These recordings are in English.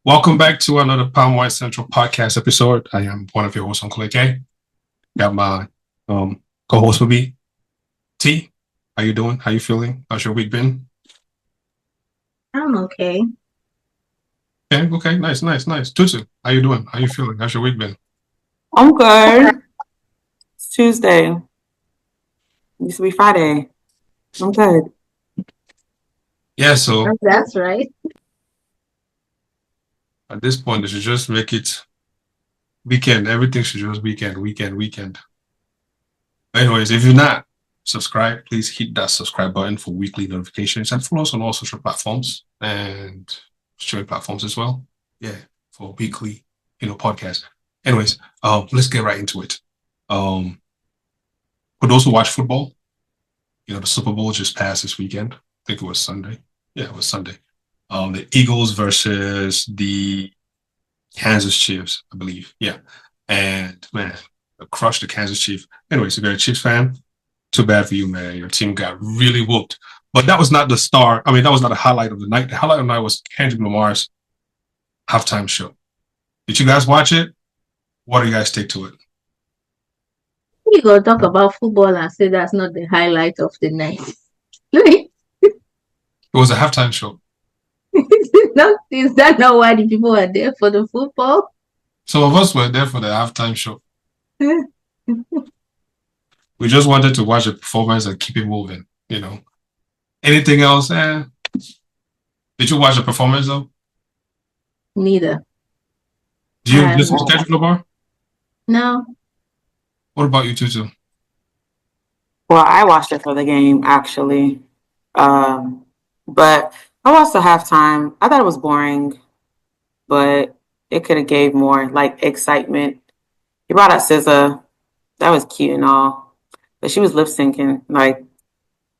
Welcome back to another Palm White Central podcast episode. I am one of your hosts, Uncle AK. Got my co-host with me, T. How you doing? How you feeling? How's your week been? I'm okay. Okay, nice. Tutu, how you doing? How you feeling? How's your week been? I'm good. It's Tuesday. It used to be Friday. I'm good. Yeah, so That's right. at this point, they should just make it weekend. Everything should just weekend. Anyways, if you're not subscribed, please hit that subscribe button for weekly notifications and follow us on all social platforms and streaming platforms as well. Yeah, for weekly, podcast. Anyways, let's get right into it. For those who watch football, the Super Bowl just passed this weekend. I think it was Sunday. Yeah, it was Sunday. The Eagles versus the Kansas Chiefs, I believe. Yeah. And man, crushed the Kansas Chiefs. Anyways, if you're a Chiefs fan, too bad for you, man. Your team got really whooped. But that was not the star. I mean, that was not the highlight of the night. The highlight of the night was Kendrick Lamar's halftime show. Did you guys watch it? What do you guys take to it? You go talk about football and say that's not the highlight of the night. Like, It was a halftime show. is that not why the people are there for the football? Some of us were there for the halftime show. We just wanted to watch the performance and keep it moving, Anything else? Did you watch the performance though? Neither. Do you listen to Kendrick Lamar? No. What about you, Tutu? Well, I watched it for the game, actually. But I watched the halftime. I thought it was boring, but it could have gave more, like, excitement. He brought out SZA. That was cute and all. But she was lip syncing. Like,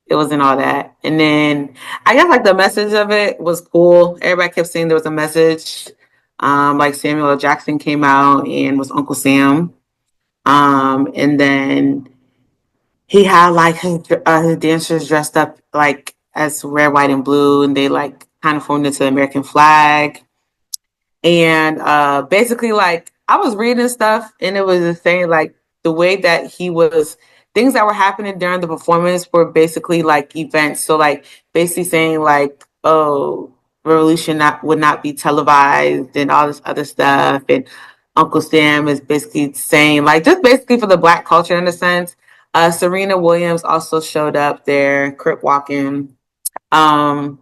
it wasn't all that. And then I guess, like, the message of it was cool. Everybody kept saying there was a message. Like, Samuel L. Jackson came out and was Uncle Sam. And then he had like his dancers dressed up like as red, white, and blue, and they like kind of formed into the American flag. And basically, like I was reading stuff, and it was saying like the way that he was things that were happening during the performance were basically like events. So like basically saying like, oh, revolution would not be televised and all this other stuff. And Uncle Sam is basically saying like just basically for the black culture in a sense. Serena Williams also showed up there, crip walking. Um,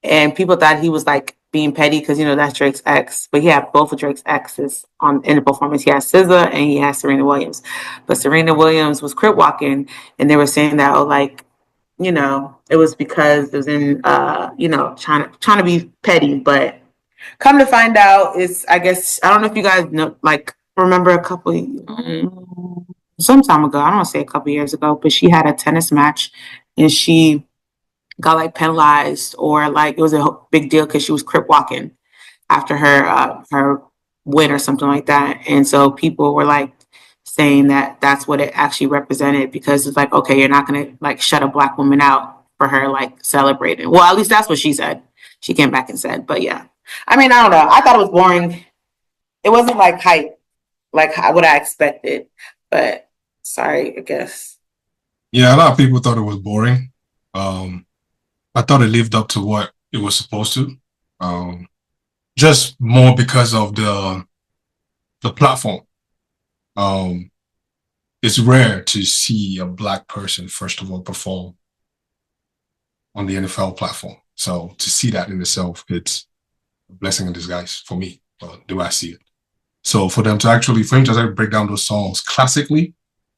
and people thought he was like being petty because that's Drake's ex, but he had both of Drake's exes on in the performance. He had SZA and he had Serena Williams, but Serena Williams was crip walking, and they were saying that like it was because it was in trying to be petty, but come to find out, it's I guess I don't know if you guys know like remember a couple some time ago. I don't want to say a couple years ago, but she had a tennis match and she got like penalized or like it was a big deal because she was crip walking after her win or something like that. And so people were like saying that that's what it actually represented because it's like, okay, you're not going to like shut a black woman out for her like celebrating. Well, at least that's what she said. She came back and said, but yeah, I mean, I don't know. I thought it was boring. It wasn't like hype, like what I expected, but sorry, I guess. Yeah, a lot of people thought it was boring. I thought it lived up to what it was supposed to. Just more because of the platform. It's rare to see a black person, first of all, perform on the NFL platform. So to see that in itself, it's a blessing in disguise for me, the way I see it. So for him to actually break down those songs classically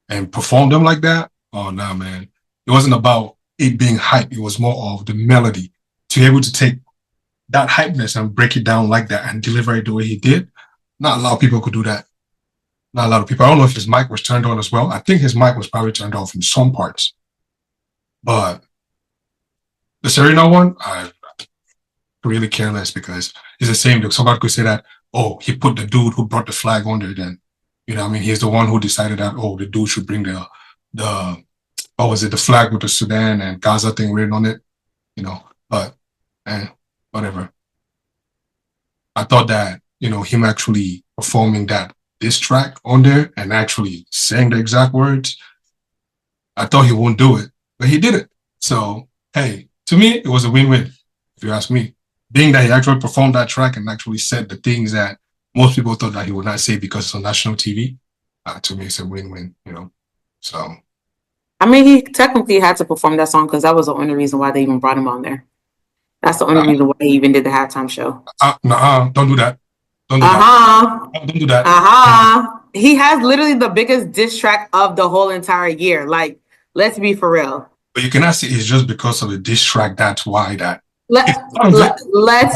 and perform them like that, oh no, man. It wasn't about it being hype. It was more of the melody. To be able to take that hypeness and break it down like that and deliver it the way he did, not a lot of people could do that. Not a lot of people. I don't know if his mic was turned on as well. I think his mic was probably turned off in some parts. But the Serena one, I really care less because it's the same. Somebody could say that, oh, he put the dude who brought the flag on there then. He's the one who decided that, oh, the dude should bring the what was it, the flag with the Sudan and Gaza thing written on it, but whatever. I thought that, him actually performing that diss track on there and actually saying the exact words, I thought he wouldn't do it, but he did it. So, hey, to me, it was a win-win, if you ask me. Being that he actually performed that track and actually said the things that most people thought that he would not say because it's on national TV, to me, it's a win-win, So, I mean, he technically had to perform that song because that was the only reason why they even brought him on there. That's the only reason why he even did the halftime show. Don't do that. Don't do that. Don't do that. He has literally the biggest diss track of the whole entire year. Like, let's be for real. But you cannot say it's just because of the diss track. That's why that. Let's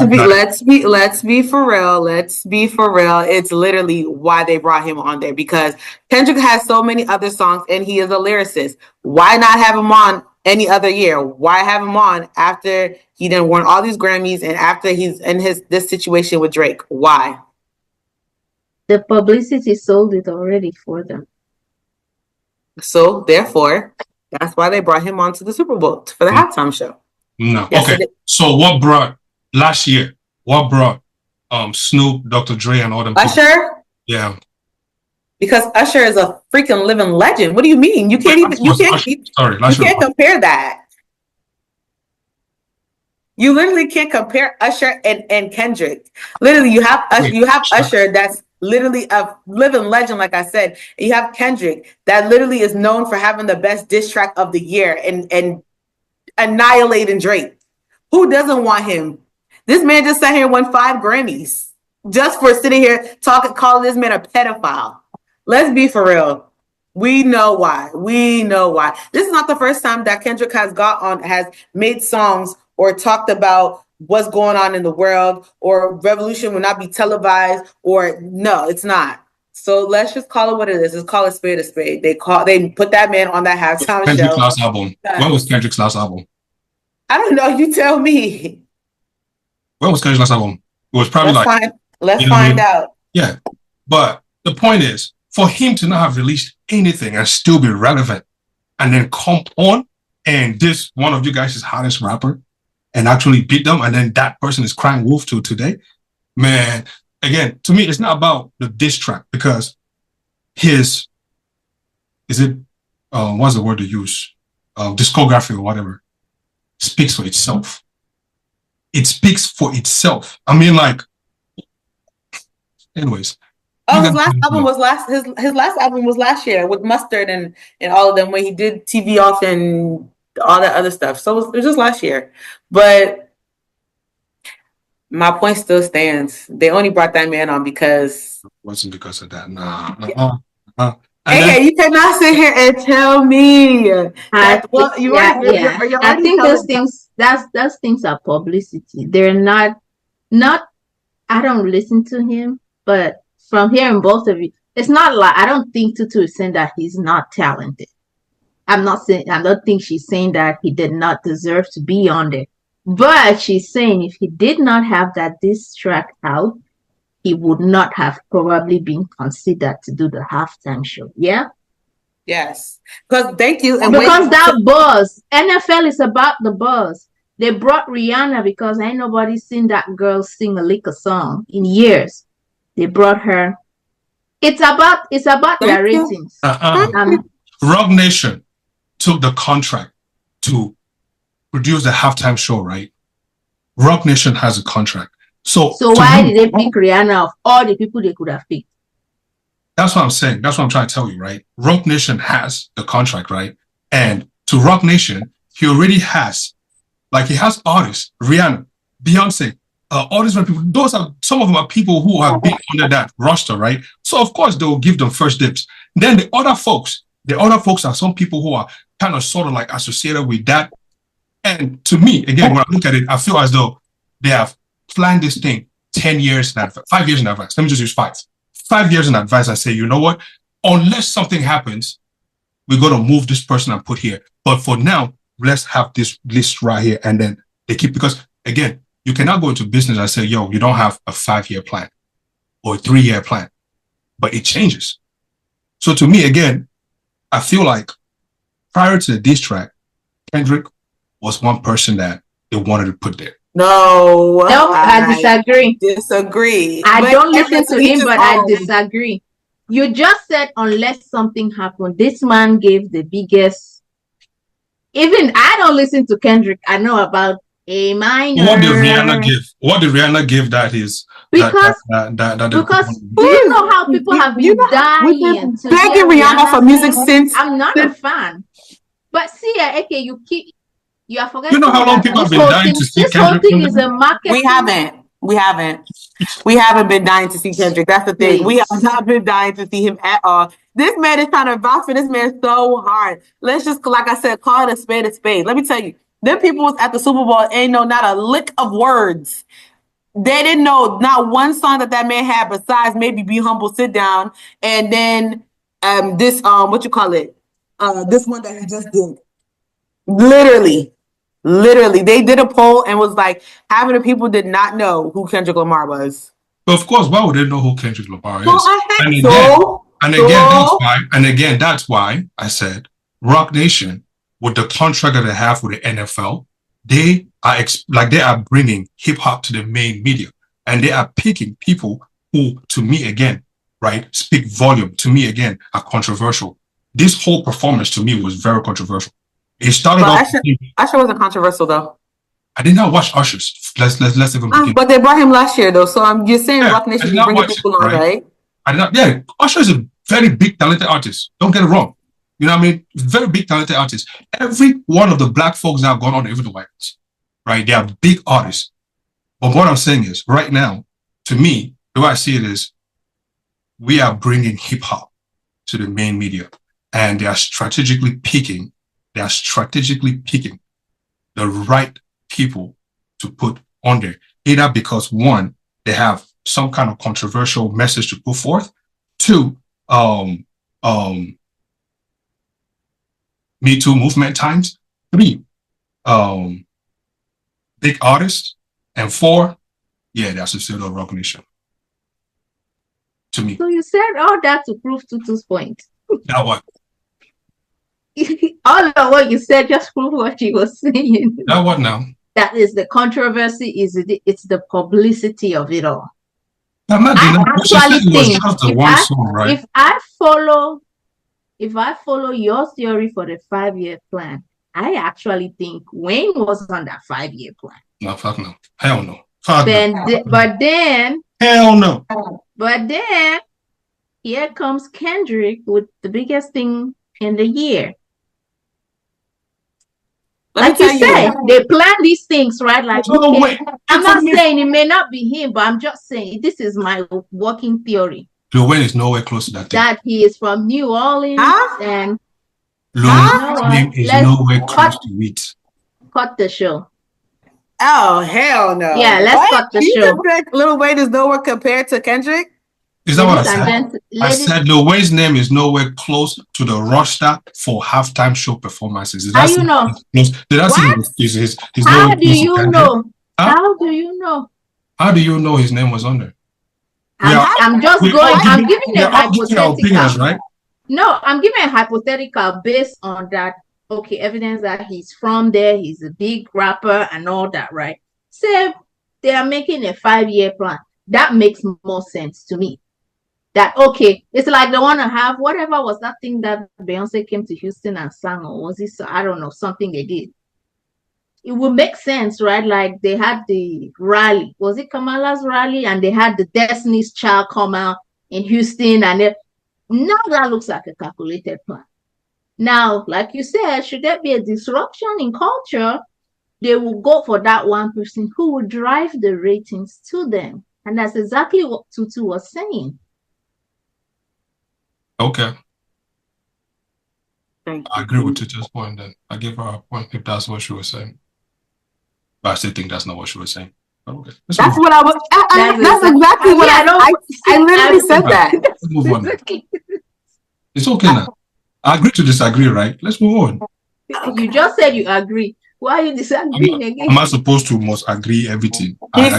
be for real. Let's be for real. It's literally why they brought him on there, because Kendrick has so many other songs and he is a lyricist. Why not have him on any other year? Why have him on after he done won all these Grammys and after he's in this situation with Drake? Why? The publicity sold it already for them. So therefore, that's why they brought him on to the Super Bowl for the halftime show. No. Yes, okay. So what brought last year? What brought Snoop, Dr. Dre, and all them Usher? People? Yeah. Because Usher is a freaking living legend. What do you mean? You can't compare that. You literally can't compare Usher and Kendrick. Literally, you have Usher that's literally a living legend, like I said. And you have Kendrick that literally is known for having the best diss track of the year and annihilating Drake. Who doesn't want him? This man just sat here and won 5 Grammys just for sitting here calling this man a pedophile. Let's be for real. We know why. This is not the first time that Kendrick has made songs or talked about what's going on in the world, or revolution will not be televised, or no, it's not. So let's just call it what it is. Let's call it spade a spade. They put that man on that halftime Kendrick's show. last album. When was Kendrick's last album? I don't know. You tell me. When was Kendrick's last album? It was probably Let's find out. Yeah. But the point is, for him to not have released anything and still be relevant, and then come on and this one of you guys is hottest rapper and actually beat them, and then that person is crying wolf till today, man, again, to me, it's not about the diss track, because what's the word to use? Discography or whatever speaks for itself. It speaks for itself. I mean, anyways. His last album was last year with Mustard and all of them, when he did TV Off and all that other stuff. So it was just last year. But my point still stands. They only brought that man on because it wasn't because of that. Okay, you cannot sit here and tell me I think those things are publicity. They're not. I don't listen to him, but from hearing both of you, it's not like, I don't think Tutu is saying that he's not talented. I don't think she's saying that he did not deserve to be on there. But she's saying if he did not have that diss track out, he would not have probably been considered to do the halftime show. Yeah? Yes. Because thank you. And because that buzz, NFL is about the buzz. They brought Rihanna because ain't nobody seen that girl sing a lick of song in years. They brought her. It's about their ratings. Rock Nation took the contract to produce the halftime show, right? Rock Nation has a contract. So why did they pick Rihanna of all the people they could have picked? That's what I'm saying. That's what I'm trying to tell you, right? Rock Nation has the contract, right? And to Rock Nation, he already has, he has artists, Rihanna, Beyonce, all these people. Some of them are people who have been under that roster, right? So of course they will give them first dibs. Then the other folks are some people who are kind of sort of associated with that. And to me, again, when I look at it, I feel as though they have planned this thing 10 years in advance, 5 years in advance. Let me just use 5. 5 years in advance and say, you know what? Unless something happens, we're going to move this person and put here. But for now, let's have this list right here. And then they keep, because again, you cannot go into business and say, yo, you don't have a 5-year plan or a 3-year plan, but it changes. So to me, again, I feel like prior to the diss track, Kendrick was one person that they wanted to put there. No, I disagree. Disagree. I don't listen to him, but I disagree. You just said unless something happened. This man gave the biggest. Even I don't listen to Kendrick. I know about A minor. What did Rihanna give? What did Rihanna give that is because do you know how people have been dying to begging Rihanna for music since I'm not a fan. But see, okay, you are forgetting. You know how long people have been dying to see Kendrick? This whole thing is a marketing. We haven't been dying to see Kendrick. That's the thing. Please. We have not been dying to see him at all. This man is trying to vouch for this man so hard. Let's just, like I said, call it a spade a spade. Let me tell you, them people was at the Super Bowl ain't know not a lick of words. They didn't know not one song that man had besides maybe Be Humble, Sit Down, and then this what you call it? This one that he just did. Literally, they did a poll and was like, half of the people did not know who Kendrick Lamar was. Of course, why would they know who Kendrick Lamar is? That's why I said Rock Nation, with the contract that they have with the NFL, they are bringing hip hop to the main media, and they are picking people who, to me again, right, speak volume. To me again, are controversial. This whole performance to me was very controversial. It started off. Usher wasn't controversial though. I did not watch Usher's. Let's even begin. But they brought him last year though, so you're saying Rock Nation is bringing people on, right? I did not. Yeah, Usher is a very big talented artist. Don't get it wrong. You know what I mean? Very big talented artist. Every one of the black folks that have gone on, even the whites, right? They are big artists. But what I'm saying is, right now, to me, the way I see it is, we are bringing hip hop to the main media, and they are strategically picking the right people to put on there, either because one, they have some kind of controversial message to put forth, two, Me Too movement times, three, big artists, and four, yeah, that's a pseudo Rock Nation. To me. So you said all that to prove Tutu's point. Now what? All of what you said just prove what she was saying. Now what now? That is the controversy, it's the publicity of it all. I'm not if I follow your theory for the 5-year plan, I actually think Wayne was on that 5-year plan. No, fuck no. Hell no. But then hell no. But then here comes Kendrick with the biggest thing in the year. Like you said, they plan these things, right? Like, okay, I'm not saying it may not be him, but I'm just saying this is my working theory. Lil Wayne is nowhere close to that thing. That he is from New Orleans and Lil Wayne's name is nowhere close to it. Cut the show. Oh, hell no. Yeah, let's cut the show. Lil Wayne is nowhere compared to Kendrick? Is that what I said? I said Lil Wayne's name is nowhere close to the roster for halftime show performances. How you know? How do you know? How do you know? How do you know his name was on there? I'm giving a hypothetical. Opinions, right? No, I'm giving a hypothetical based on that. Okay, evidence that he's from there, he's a big rapper and all that, right? Say they are making a 5-year plan. That makes more sense to me. That, okay, it's like they want to have, whatever was that thing that Beyonce came to Houston and sang, or was it, I don't know, something they did. It would make sense, right? Like they had the rally. Was it Kamala's rally? And they had the Destiny's Child come out in Houston. And now that looks like a calculated plan. Now, like you said, should there be a disruption in culture, they will go for that one person who will drive the ratings to them. And that's exactly what Tutu was saying. Okay. Thank you. I agree with Tutu's point then. I give her a point if that's what she was saying. But I still think that's not what she was saying. Okay. That's what I was. That's exactly what I literally said that. Let's move on. It's okay now. I agree to disagree, right? Let's move on. You just said you agree. Why are you disagreeing again? Am I supposed to must agree everything? He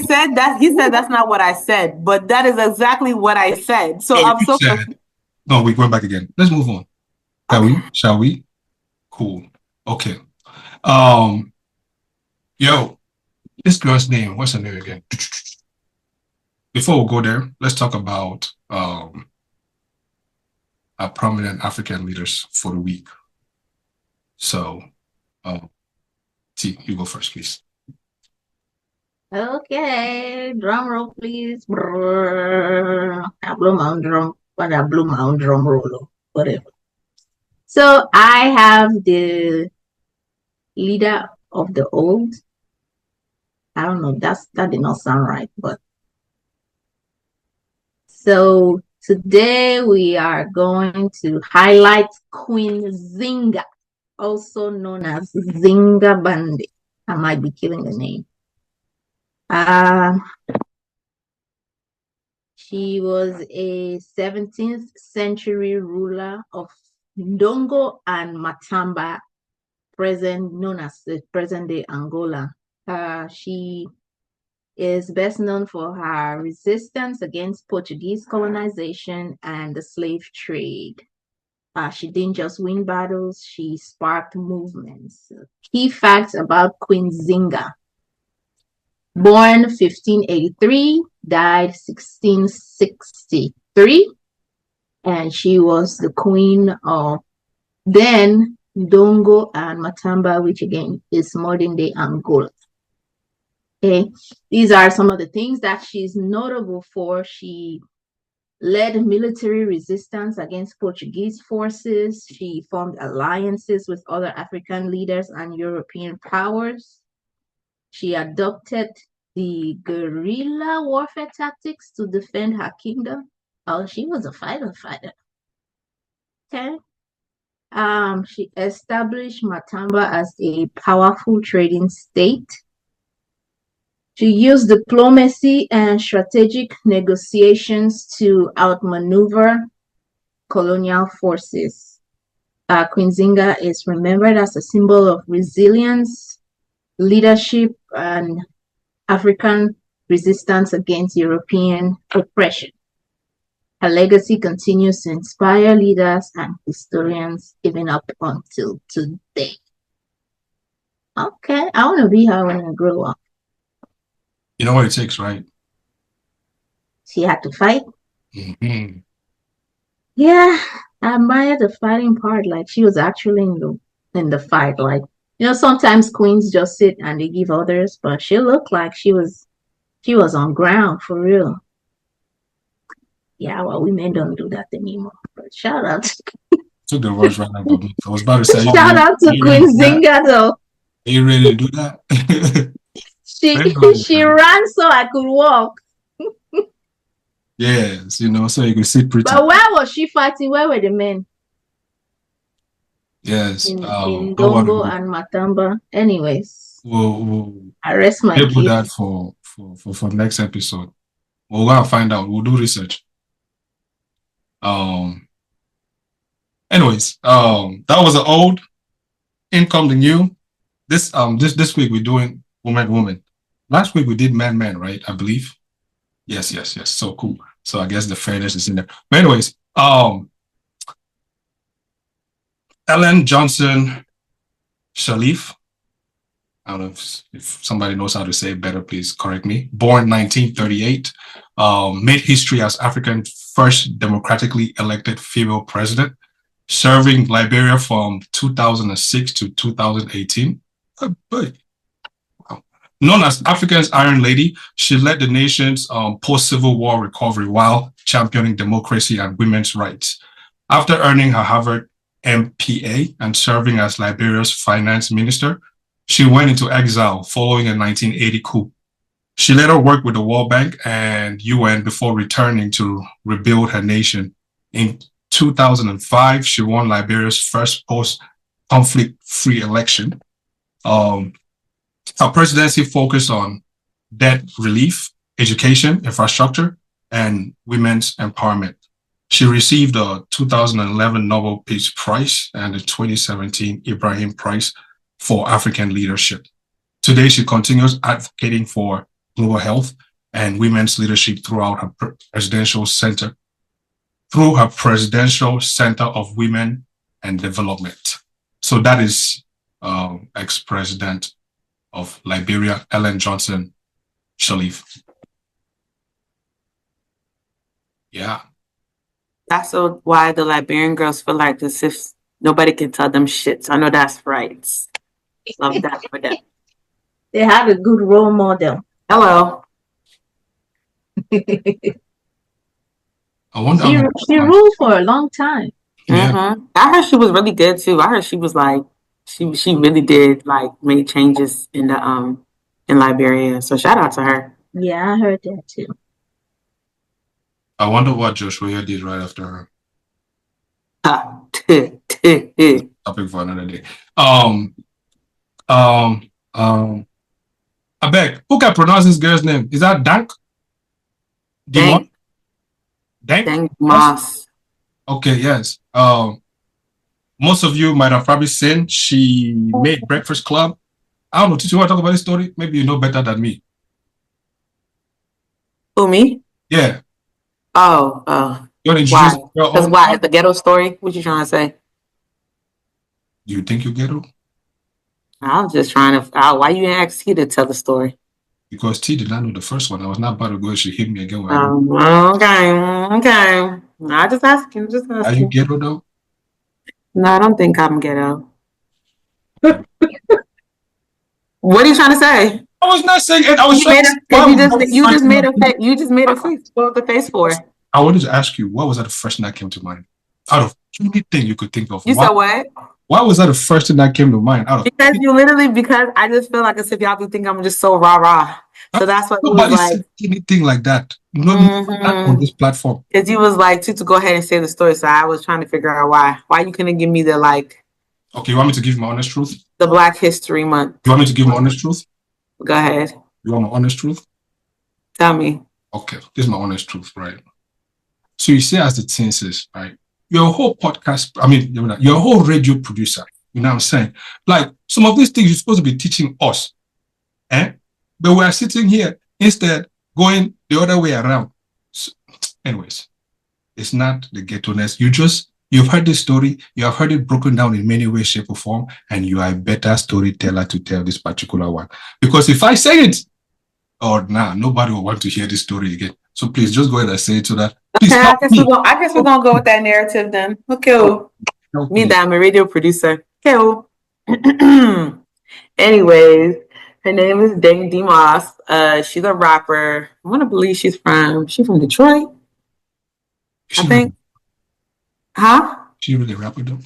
said that's not what I said, but that is exactly what I said. So I'm so confused. No, we're going back again. Let's move on. Shall we? Cool. Okay. Yo, This girl's name, what's her name again? Before we go there, let's talk about our prominent African leaders for the week. So, T, you go first, please. Okay, drum roll, please. I blow my own drum, but I blew my own drum roll, whatever. So I have the leader of the old. I don't know, that did not sound right, but so today we are going to highlight Queen Zinga, also known as Zinga Bande. I might be killing the name. She was a 17th century ruler of Ndongo and Matamba, known as the present-day Angola. She is best known for her resistance against Portuguese colonization and the slave trade. She didn't just win battles, she sparked movements. Key facts about Queen Zinga. Born 1583, died 1663, and she was the queen of then Ndongo and Matamba, which again is modern-day Angola. Okay, these are some of the things that she's notable for. She led military resistance against Portuguese forces. She formed alliances with other African leaders and European powers. She adopted the guerrilla warfare tactics to defend her kingdom. Oh, she was a fighter. Okay. She established Matamba as a powerful trading state. She used diplomacy and strategic negotiations to outmaneuver colonial forces. Queen Zinga is remembered as a symbol of resilience, leadership, and African resistance against European oppression. Her legacy continues to inspire leaders and historians even up until today. Okay, I want to be her when I grow up. You know what it takes, right? She had to fight. Mm-hmm. Yeah, I admire the fighting part. Like she was actually in the fight. Like, you know, sometimes queens just sit and they give others, but she looked like she was on ground for real. Yeah, well, women don't do that anymore. But shout out. Took the words right out of me. I was about to say, shout out to Queen Zinga though. Are you ready to do that? She ran so I could walk. Yes, you know, so you could sit pretty. But where was she fighting? Where were the men? Yes. In Ndongo and Matamba. Anyways. I rest my case. We'll do that for next episode. We're gonna find out. We'll do research. Anyways, that was the old. In come the new. This week we're doing woman. Last week we did man, right? I believe. Yes. So cool. So I guess the fairness is in there. But anyways, Ellen Johnson Sirleaf. I don't know if somebody knows how to say it better, please correct me. Born 1938, made history as Africa's first democratically elected female president, serving Liberia from 2006 to 2018. Known as Africa's Iron Lady, she led the nation's post-Civil War recovery while championing democracy and women's rights. After earning her Harvard MPA and serving as Liberia's finance minister, she went into exile following a 1980 coup. She later worked with the World Bank and UN before returning to rebuild her nation. In 2005, she won Liberia's first post-conflict-free election. Her presidency focused on debt relief, education, infrastructure, and women's empowerment. She received the 2011 Nobel Peace Prize and the 2017 Ibrahim Prize for African leadership. Today, she continues advocating for global health and women's leadership throughout her Presidential Center of Women and Development. So that is ex-President of Liberia, Ellen Johnson Sirleaf. Yeah. That's why the Liberian girls feel like this if nobody can tell them shit. So I know that's right. Love that for them. They had a good role model. Hello. I wonder. She ruled for a long time. Yeah. Mm-hmm. I heard she was really good too. I heard she was like she really did like make changes in the in Liberia. So shout out to her. Yeah, I heard that too. I wonder what Joshua did right after her. Topic for another day. I beg, who can pronounce this girl's name? Is that Dank? Dank Moss. Okay, yes. Most of you might have probably seen she made Breakfast Club. I don't know, did you want to talk about this story? Maybe you know better than me. Who, me? Yeah. Oh, you want to introduce why? Because why? It's the ghetto story? What you trying to say? Do you think you're ghetto? I was just trying to. Why you didn't ask T to tell the story? Because T did not know the first one. I was not about to go. She hit me again. Okay. I just asking. Are you ghetto though? No, I don't think I'm ghetto. What are you trying to say? I was not saying it. I was trying to. You just made a face. What was the face for? I wanted to ask you, what was that the first thing that came to mind? Out of anything you could think of. You said what? Why was that the first thing that came to mind? Because I just feel like as if y'all be thinking I'm just so rah-rah. So that's what nobody said anything like that. Not on this platform. Because you was like, to go ahead and say the story. So I was trying to figure out why. Why you couldn't give me the like. Okay, you want me to give my honest truth? The Black History Month. You want me to give my honest truth? Go ahead. You want my honest truth? Tell me. Okay, this is my honest truth, right? So you say as the thing says, right? You're a whole podcast, you're a whole radio producer. You know what I'm saying? Like, some of these things you're supposed to be teaching us. But we're sitting here instead going the other way around. So, anyways, it's not the ghetto-ness. You've heard this story, you have heard it broken down in many ways, shape, or form, and you are a better storyteller to tell this particular one. Because if I say it, nobody will want to hear this story again. So please just go ahead and say it so that. Okay, I guess we're gonna go with that narrative then. Okay. Me, that I'm a radio producer. Okay. Anyways, her name is Dane DeMoss. She's a rapper. I want to believe she's from Detroit. I think. Huh? She really a rapper though?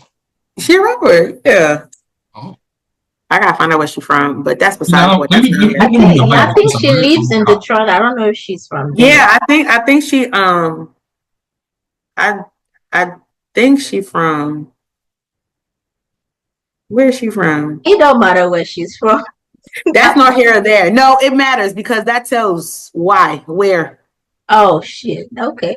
She a rapper, yeah. Oh. I gotta find out where she's from, but that's beside what I think she lives in Detroit. I don't know if she's from there. Yeah, I think she I think she from. Where is she from? It don't matter where she's from. That's not here or there. No, it matters because that tells why, where. Oh shit. Okay.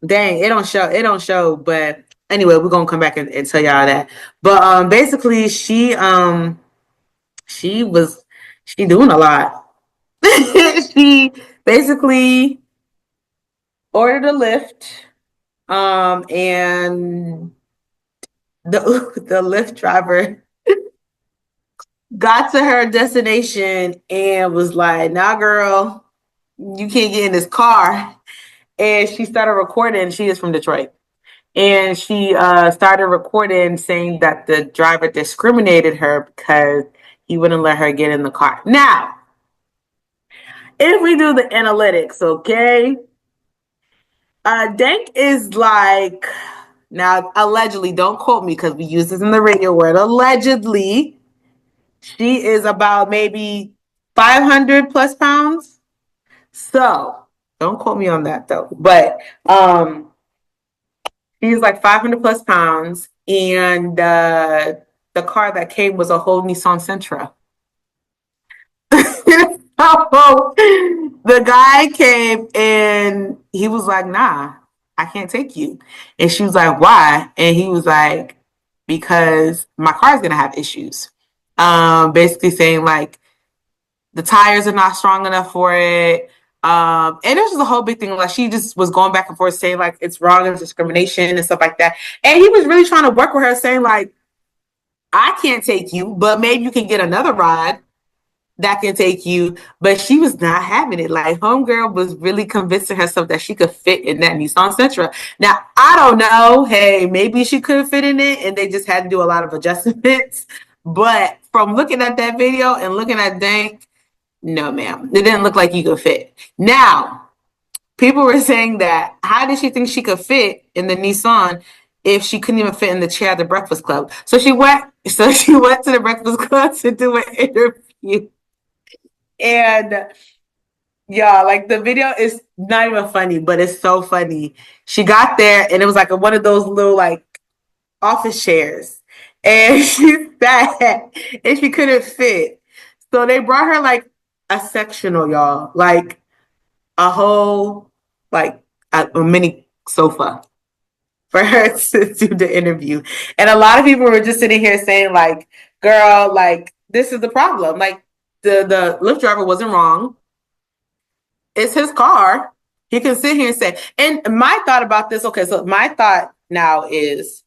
Dang, it don't show, but anyway, we're gonna come back and tell y'all that. But basically she doing a lot. She basically ordered a Lyft, and the Lyft driver got to her destination and was like, "Nah, girl, you can't get in this car." And she started recording. She is from Detroit. And she started recording saying that the driver discriminated her because he wouldn't let her get in the car. Now, if we do the analytics, okay, Dank is like, now allegedly, don't quote me because we use this in the radio word, allegedly, she is about maybe 500 plus pounds. So, don't quote me on that though. But she's like 500 plus pounds, and the car that came was a whole Nissan Sentra. So the guy came and he was like, "Nah, I can't take you." And she was like, "Why?" And he was like, "Because my car's gonna have issues." Basically saying like the tires are not strong enough for it. And it was just a whole big thing. Like she just was going back and forth saying like it's wrong, it's discrimination and stuff like that. And he was really trying to work with her, saying like, "I can't take you, but maybe you can get another ride." that can take you, but she was not having it. Like, homegirl was really convincing herself that she could fit in that Nissan Sentra. Now, I don't know. Hey, maybe she could fit in it and they just had to do a lot of adjustments. But from looking at that video and looking at Dank, no, ma'am. It didn't look like you could fit. Now, people were saying that, how did she think she could fit in the Nissan if she couldn't even fit in the chair at the Breakfast Club? So she went to the Breakfast Club to do an interview. And yeah, like the video is not even funny, but it's so funny. She got there and it was like one of those little like office chairs. And she sat and she couldn't fit. So they brought her like a sectional, y'all. Like a whole, like a mini sofa for her to do the interview. And a lot of people were just sitting here saying like, girl, like this is the problem. Like the Lyft driver wasn't wrong. It's his car. He can sit here and say, and my thought about this, okay, so my thought now is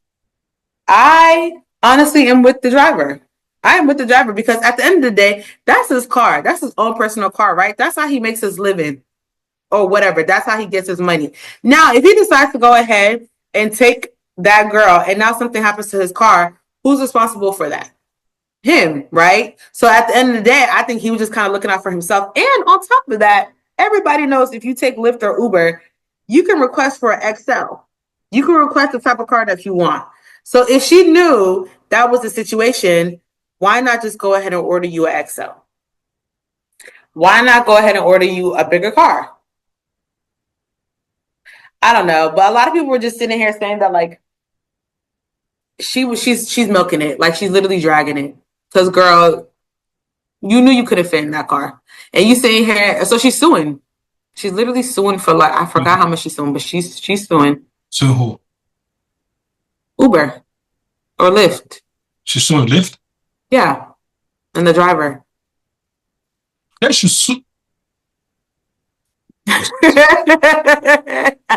I honestly am with the driver. I am with the driver because at the end of the day, that's his car. That's his own personal car, right? That's how he makes his living or whatever. That's how he gets his money. Now, if he decides to go ahead and take that girl and now something happens to his car, who's responsible for that? Him, right? So at the end of the day, I think he was just kind of looking out for himself. And on top of that, everybody knows if you take Lyft or Uber, you can request for an XL. You can request the type of car that you want. So if she knew that was the situation, why not just go ahead and order you an XL? Why not go ahead and order you a bigger car? I don't know, but a lot of people were just sitting here saying that like she's milking it, like she's literally dragging it. Because girl, you knew you couldn't fit in that car, and you sitting here, so she's suing. She's literally suing for like I forgot how much she's suing, but she's suing. So who? Uber or Lyft. She's suing Lyft? Yeah, and the driver. Yeah, she's suing.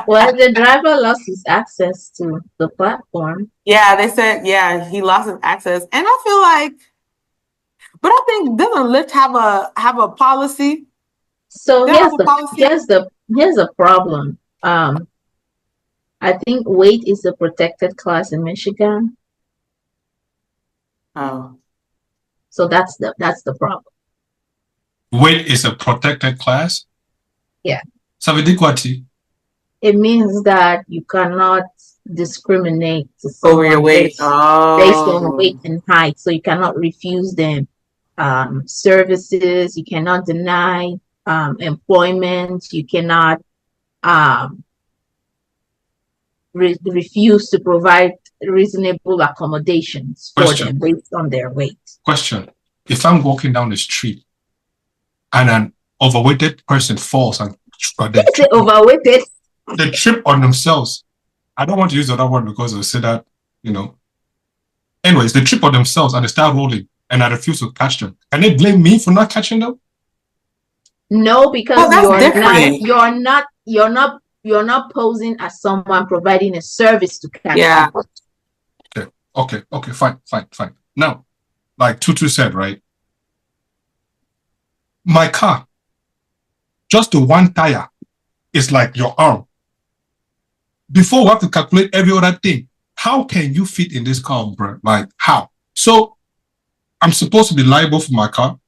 Well, the driver lost his access to the platform. Yeah, they said, yeah, he lost his access. And I feel like, but I think doesn't Lyft have a policy? So here's the problem. I think weight is a protected class in Michigan. Oh. So that's the problem. Weight is a protected class? Yeah. Ça veut dire quoi, T? It means that you cannot discriminate over your weight based on weight and height. So you cannot refuse them services. You cannot deny employment. You cannot refuse to provide reasonable accommodations for them based on their weight. Question. If I'm walking down the street and an overweighted person falls and they trip on themselves. I don't want to use the other word because they'll say that, Anyways, they trip on themselves and they start rolling and I refuse to catch them. Can they blame me for not catching them? No, because you're not posing as someone providing a service to catch them. Okay, fine. Now, like Tutu said, right? My car, just the one tire is like your arm. Before we have to calculate every other thing, how can you fit in this car, bro? Like, how? So, I'm supposed to be liable for my car,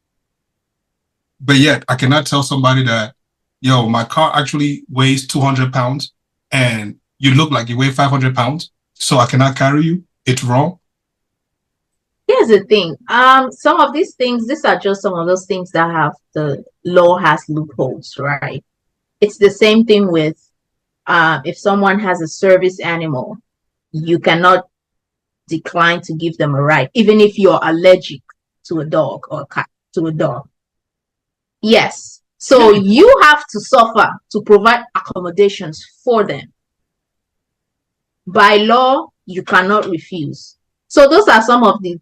but yet I cannot tell somebody that, my car actually weighs 200 pounds and you look like you weigh 500 pounds, so I cannot carry you. It's wrong. Here's the thing. Some of these things, these are just some of those things that have the law has loopholes, right? It's the same thing with if someone has a service animal, you cannot decline to give them a ride, even if you're allergic to a dog or a cat, to a dog. Yes. So you have to suffer to provide accommodations for them. By law, you cannot refuse. So those are some of the,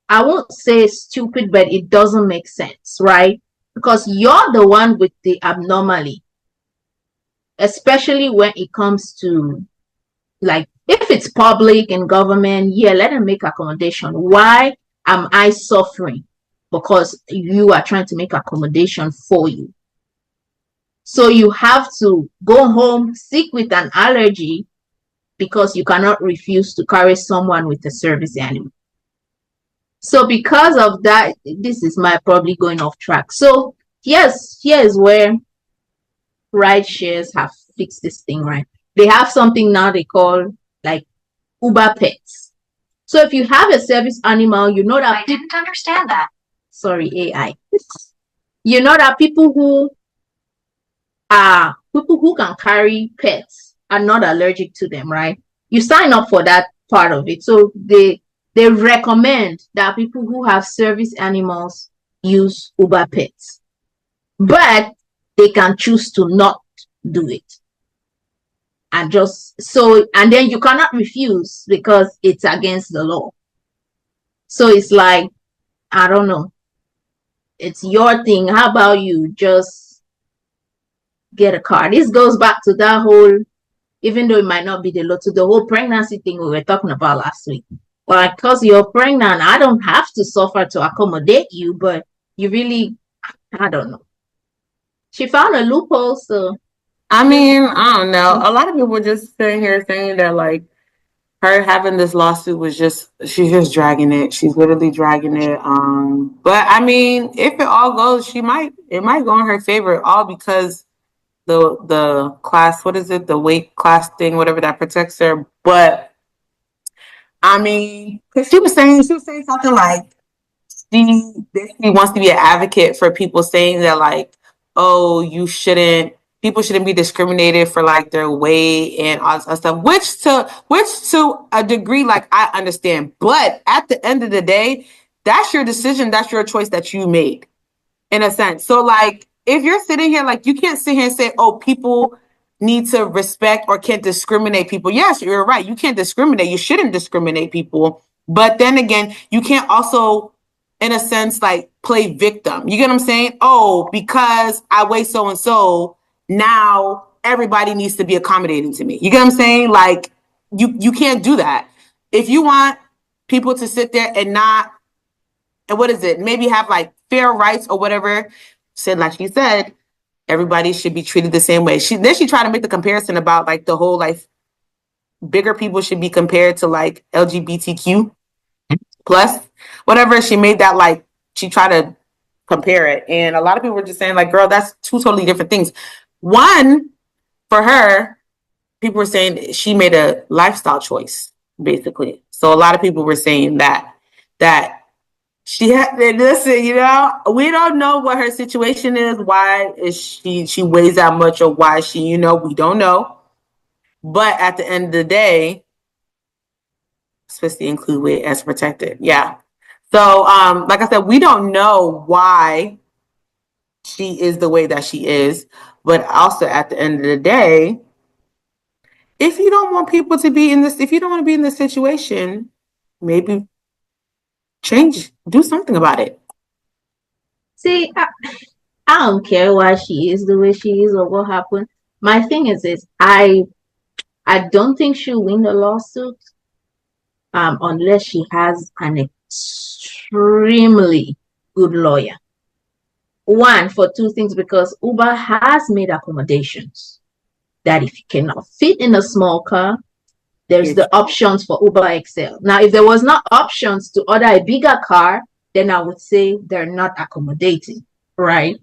I won't say stupid, but it doesn't make sense, right? Because you're the one with the abnormality, especially when it comes to, like, if it's public and government, let them make accommodation. Why am I suffering because you are trying to make accommodation for you. So you have to go home sick with an allergy because you cannot refuse to carry someone with a service animal. So because of that, this is my probably going off track. So yes, here's where ride shares have fixed this thing, right? They have something now they call like Uber Pets. So if you have a service animal, you know that I didn't understand that. Sorry, AI. You know that people who can carry pets are not allergic to them, right? You sign up for that part of it. So they recommend that people who have service animals use Uber Pets, but they can choose to not do it. And then you cannot refuse because it's against the law. So it's like, I don't know. It's your thing. How about you just get a car? This goes back to that whole, even though it might not be the law, to the whole pregnancy thing we were talking about last week. Like, because you're pregnant, I don't have to suffer to accommodate you, but you really, I don't know. She found a loophole, so. I mean, I don't know. A lot of people were just sitting here saying that, like, her having this lawsuit was she's just dragging it. She's literally dragging it. But I mean, if it all goes, it might go in her favor, all because the class, what is it? The weight class thing, whatever that protects her. But I mean, because she was saying something like she basically wants to be an advocate for people saying that, like, oh, people shouldn't be discriminated for like their weight and all that stuff, which to a degree, like, I understand. But at the end of the day, that's your decision, that's your choice that you made, in a sense. So like, if you're sitting here, like, you can't sit here and say, oh, people need to respect or can't discriminate people. Yes, you're right. You can't discriminate. You shouldn't discriminate people. But then again, you can't also, in a sense, like, play victim. You get what I'm saying? Oh, because I weigh so and so, now everybody needs to be accommodating to me. You get what I'm saying? Like, you can't do that. If you want people to sit there and not, and what is it? Maybe have like fair rights or whatever. Said, like she said, everybody should be treated the same way. She tried to make the comparison about like the whole, like, bigger people should be compared to like LGBTQ plus whatever. She made that, like, she tried to compare it, and a lot of people were just saying, like, girl, that's two totally different things. One, for her, people were saying she made a lifestyle choice, basically. So a lot of people were saying that she had, listen, you know, we don't know what her situation is. Why is she weighs that much, or why she, you know, we don't know. But at the end of the day, especially include weight as protected. Yeah. So, like I said, we don't know why she is the way that she is, but also at the end of the day, if you don't want people to be in this, if you don't want to be in this situation, maybe do something about it. See, I don't care why she is the way she is or what happened. My thing is this: I don't think she'll win the lawsuit, unless she has an extremely good lawyer. One, for two things, because Uber has made accommodations that if you cannot fit in a small car, there's the options for Uber XL. Now, if there was not options to order a bigger car, then I would say they're not accommodating, right?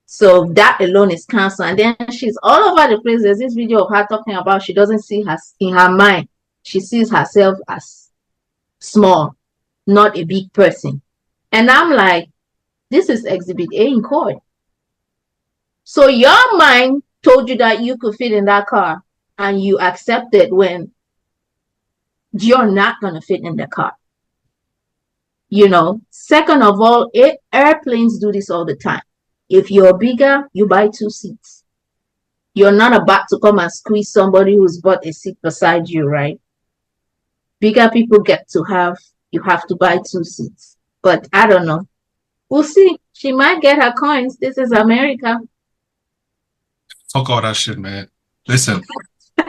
So that alone is cancer. And then she's all over the place. There's this video of her talking about she doesn't see her in her mind. She sees herself as small, not a big person. And I'm like, this is Exhibit A in court. So your mind told you that you could fit in that car, and you accepted when you're not going to fit in the car. You know, second of all, airplanes do this all the time. If you're bigger, you buy 2 seats. You're not about to come and squeeze somebody who's bought a seat beside you, right? Bigger people you have to buy 2 seats. But I don't know. We'll see. She might get her coins. This is America. Fuck all that shit, man. Listen. I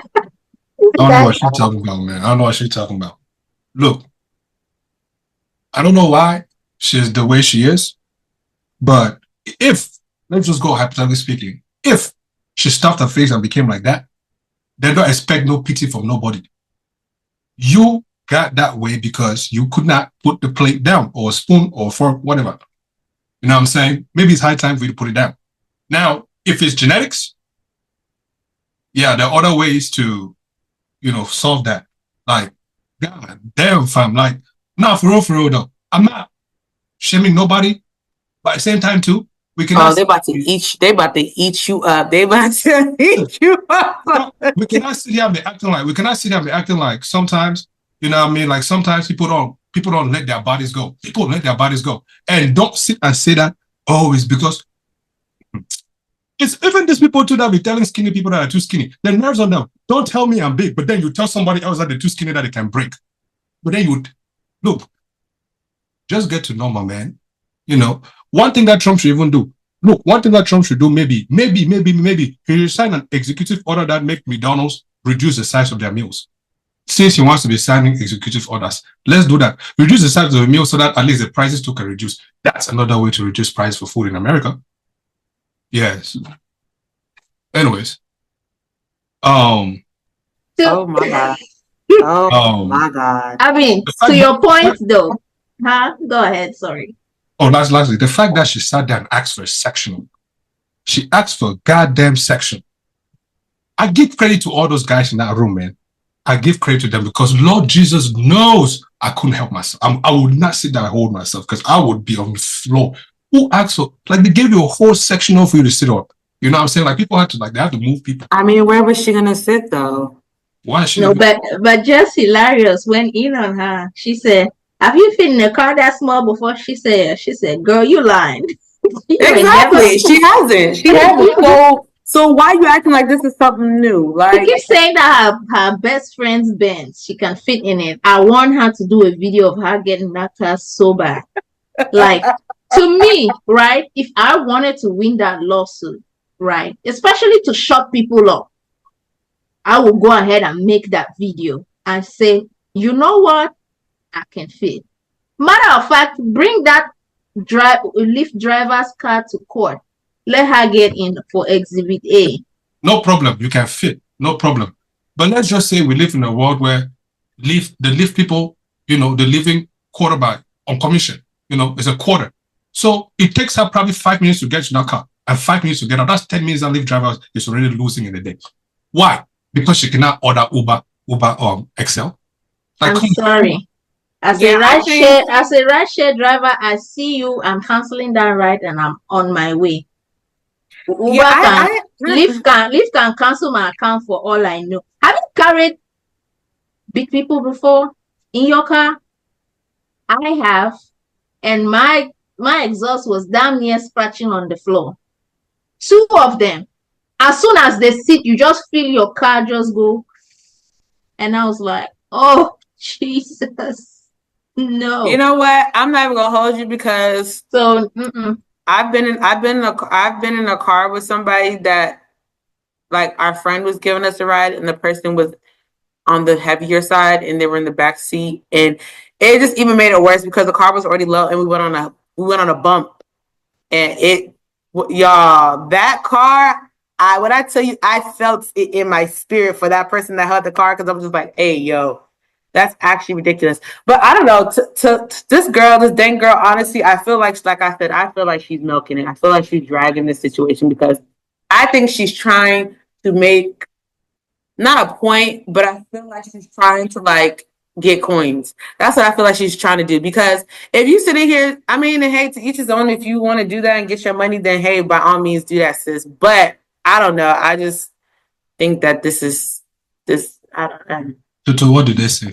don't know what she's talking about, man. I don't know what she's talking about. Look, I don't know why she's the way she is, But if, let's just go hypothetically speaking, if she stuffed her face and became like that, they don't expect no pity from nobody. You got that way because you could not put the plate down or a spoon or a fork, whatever. You know what I'm saying? Maybe it's high time for you to put it down. Now, if it's genetics, yeah, there are other ways to, solve that. Like, God damn, fam. Like, nah, for real, though. I'm not shaming nobody, but at the same time, too, we cannot. They about to eat. They about to eat you up. They about to eat you up. We cannot sit here and be acting like. We cannot sit here and be acting like. Sometimes, you know what I mean. Like sometimes people don't let their bodies go. People let their bodies go, and don't sit and say that. Oh, it's because it's even these people too that be telling skinny people that are too skinny. The nerves on them. Don't tell me I'm big, but then you tell somebody else that they're too skinny that they can break. But then you look. Just get to know my man. One thing that Trump should even do. Look, one thing that Trump should do, maybe, he should sign an executive order that make McDonald's reduce the size of their meals. Since he wants to be signing executive orders, let's do that. Reduce the size of the meal so that at least the prices too can reduce. That's another way to reduce price for food in America. Yes. Anyways. Oh my God. My God. I mean, to your point though. Go ahead, sorry. Oh, lastly, the fact that she sat there and asked for a section. She asked for a goddamn section. I give credit to all those guys in that room, man. I give credit to them because Lord Jesus knows I couldn't help myself. I would not sit there and hold myself because I would be on the floor. Who asked for, like, they gave you a whole section for you to sit on. You know what I'm saying? Like, people had to, they have to move people. I mean, where was she going to sit, though? Why is she? No, but just hilarious when in on her. She said, have you fit in a car that small before? She said, girl, you lying. Exactly. She hasn't. She hasn't. So why are you acting like this is something new? Like, she keeps saying that her best friend's Benz, she can fit in it. I want her to do a video of her getting that car so bad. Like, to me, right, if I wanted to win that lawsuit, right, especially to shut people up, I will go ahead and make that video and say, you know what? I can fit. Matter of fact, bring that Lyft driver's car to court. Let her get in for Exhibit A. No problem. You can fit. No problem. But let's just say we live in a world where the Lyft people, the living quarter by on commission, is a quarter. So it takes her probably 5 minutes to get to that car and 5 minutes to get out. That's 10 minutes that Lyft driver is already losing in a day. Why? Because she cannot order Uber XL. I'm sorry. As a rideshare driver, I see you. I'm canceling that ride and I'm on my way. Lyft can cancel my account for all I know. Have you carried big people before in your car? I have, and my exhaust was damn near scratching on the floor. 2 of them. As soon as they sit, you just feel your car just go. And I was like, oh Jesus. No. You know what? I'm not even gonna hold you because I've been in a car with somebody that, like, our friend was giving us a ride and the person was on the heavier side and they were in the back seat, and it just even made it worse because the car was already low and we went on a bump, and that car, when I tell you, I felt it in my spirit for that person that held the car because I was just like, hey, yo. That's actually ridiculous. But I don't know. To this dang girl, honestly, I feel like I said, I feel like she's milking it. I feel like she's dragging this situation because I think she's trying to make, not a point, but I feel like she's trying to, get coins. That's what I feel like she's trying to do. Because if you sit in here, I mean, hey, to each his own. If you want to do that and get your money, then hey, by all means, do that, sis. But I don't know. I just think that this. I don't know. So what did they say?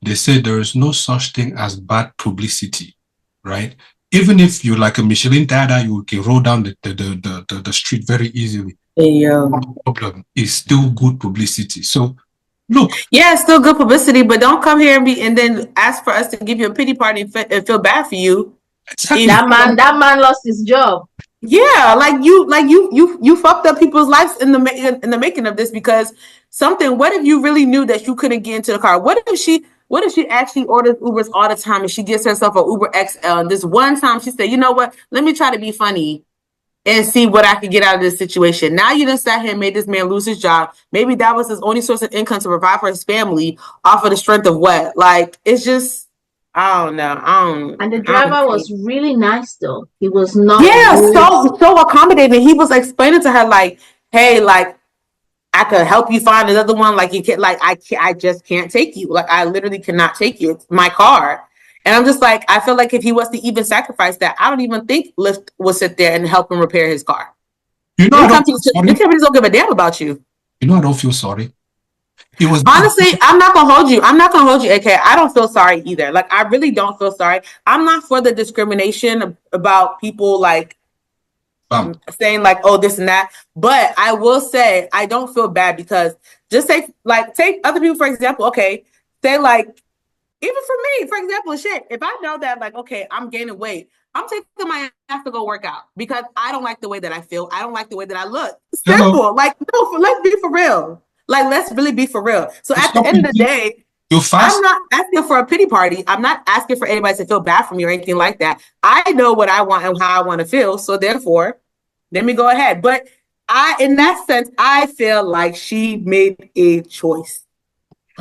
They say there is no such thing as bad publicity, right? Even if you're like a Michelin dada, you can roll down the street very easily. The problem is still good publicity. So, look. Yeah, it's still good publicity, but don't come here and then ask for us to give you a pity party and feel bad for you. Exactly. That man lost his job. Yeah, you fucked up people's lives in the making of this because something. What if you really knew that you couldn't get into the car? What What if she actually orders Ubers all the time and she gets herself an Uber XL? And this one time she said, you know what? Let me try to be funny and see what I can get out of this situation. Now you just sat here and made this man lose his job. Maybe that was his only source of income to provide for his family off of the strength of what? Like, it's just, I don't know. And the driver was really nice though. He was not. Yeah, so accommodating. He was explaining to her like, hey, like, I could help you find another one. Like, you can't, like, I just can't take you. Like, I literally cannot take you. It's my car. And I'm just like, I feel like if he was to even sacrifice that, I don't even think Lyft will sit there and help him repair his car. Your companies don't give a damn about you. You know, I don't feel sorry. It was honestly, I'm not gonna hold you. AK. I don't feel sorry either. Like, I really don't feel sorry. I'm not for the discrimination about people like saying like, oh, this and that. But I will say I don't feel bad because just take other people for example. Okay, say like, even for me, for example, shit. If I know that like, okay, I'm gaining weight, I'm taking my ass to go work out because I don't like the way that I feel. I don't like the way that I look. Simple. Like, no, let's be for real. Like, let's really be for real. So at the end of the day, I'm not asking for a pity party. I'm not asking for anybody to feel bad for me or anything like that. I know what I want and how I want to feel. So therefore, let me go ahead. But in that sense, I feel like she made a choice.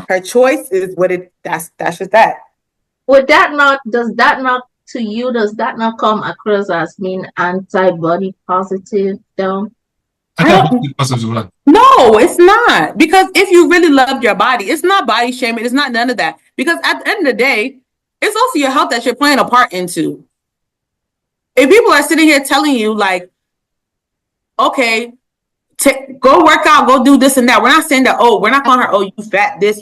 Her choice is that's just that. Does that not come across as being anti-body positive though? No, it's not. Because if you really loved your body, it's not body shaming. It's not none of that. Because at the end of the day, it's also your health that you're playing a part into. If people are sitting here telling you like, okay, go work out, go do this and that. We're not saying that, oh, we're not calling her, oh, you fat this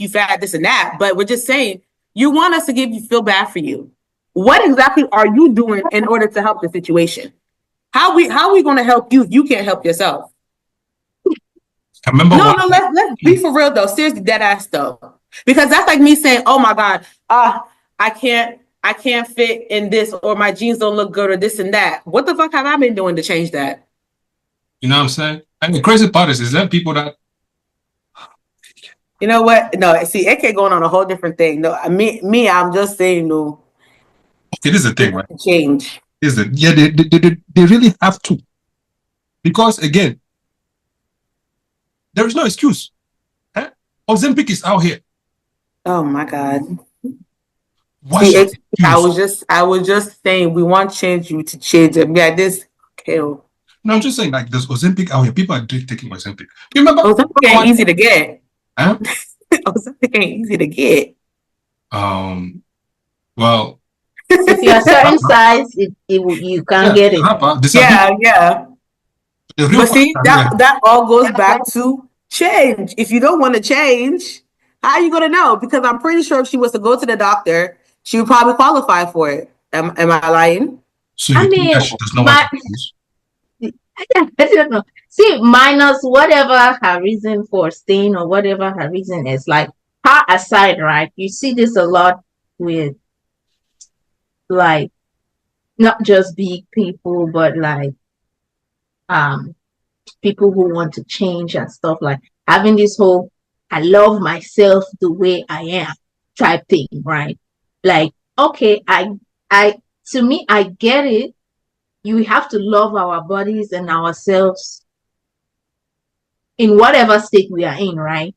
and that. But we're just saying, you want us to feel bad for you. What exactly are you doing in order to help the situation? How are we going to help you if you can't help yourself? Let's be for real though. Seriously, dead ass though. Because that's like me saying, oh my God, I can't fit in this, or my jeans don't look good, or this and that. What the fuck have I been doing to change that? You know what I'm saying? And the crazy part is there people that, you know what? No, see, AK going on a whole different thing. No, me, I'm just saying no. Okay, this is the thing, right? Change. Yeah, they really have to. Because again, there is no excuse. Huh? Ozempic is out here. Oh my God. See, I was just saying we want change you to change them. Yeah, this kill. No, I'm just saying like there's Ozempic out here. People are taking Ozempic. You remember? Ozempic ain't easy to get. Huh? Ozempic ain't easy to get. Well, if you're a certain size, you can't get it. Yeah. But see, that all goes back to change. If you don't want to change, how are you going to know? Because I'm pretty sure if she was to go to the doctor, she would probably qualify for it. Am I lying? So I mean, she does not want to choose? I don't know. See, minus whatever her reason for staying or whatever her reason is, like her aside, right? You see this a lot with like not just big people, but like people who want to change and stuff, like having this whole I love myself the way I am type thing, right? Like, okay, to me, I get it. You have to love our bodies and ourselves in whatever state we are in, right?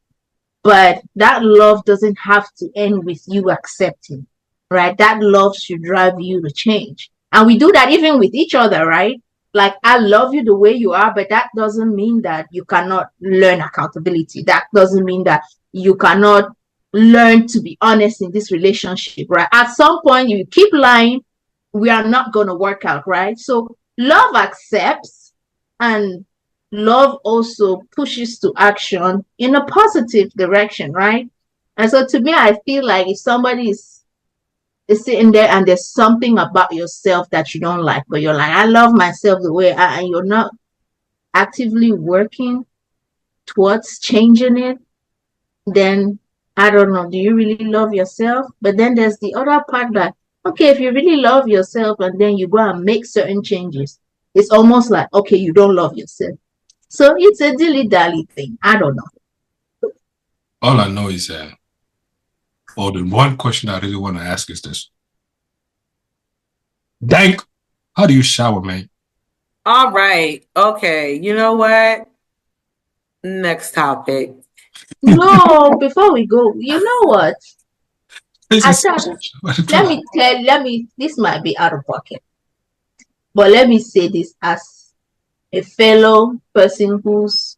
But that love doesn't have to end with you accepting, right? That love should drive you to change. And we do that even with each other, right? Like, I love you the way you are, but that doesn't mean that you cannot learn accountability. That doesn't mean that you cannot learn to be honest in this relationship, right? At some point, you keep lying, we are not going to work out, right? So love accepts, and love also pushes to action in a positive direction, right? And so to me, I feel like if somebody is sitting there and there's something about yourself that you don't like, but you're like, I love myself the way I am, and you're not actively working towards changing it, then I don't know, do you really love yourself? But then there's the other part that, okay, if you really love yourself and then you go and make certain changes, it's almost like, okay, you don't love yourself. So it's a dilly-dally thing. I don't know. All I know is Or the one question I really want to ask is this. Dank, how do you shower, man? All right. Okay. You know what? Next topic. No, before we go, you know what? This might be out of pocket, but let me say this as a fellow person whose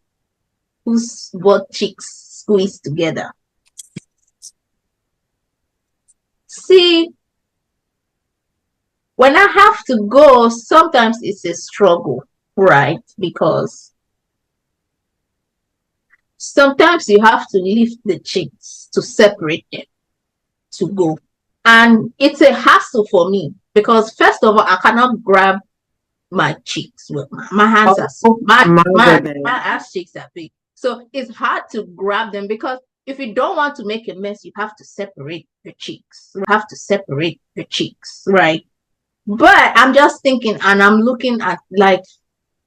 both cheeks squeeze together. See, when I have to go, sometimes it's a struggle, right? Because sometimes you have to lift the cheeks to separate them to go. And it's a hassle for me because, first of all, I cannot grab my cheeks with my hands are so, my ass cheeks are big. So it's hard to grab them because if you don't want to make a mess, you have to separate your cheeks. You have to separate your cheeks, right? But I'm just thinking and I'm looking at like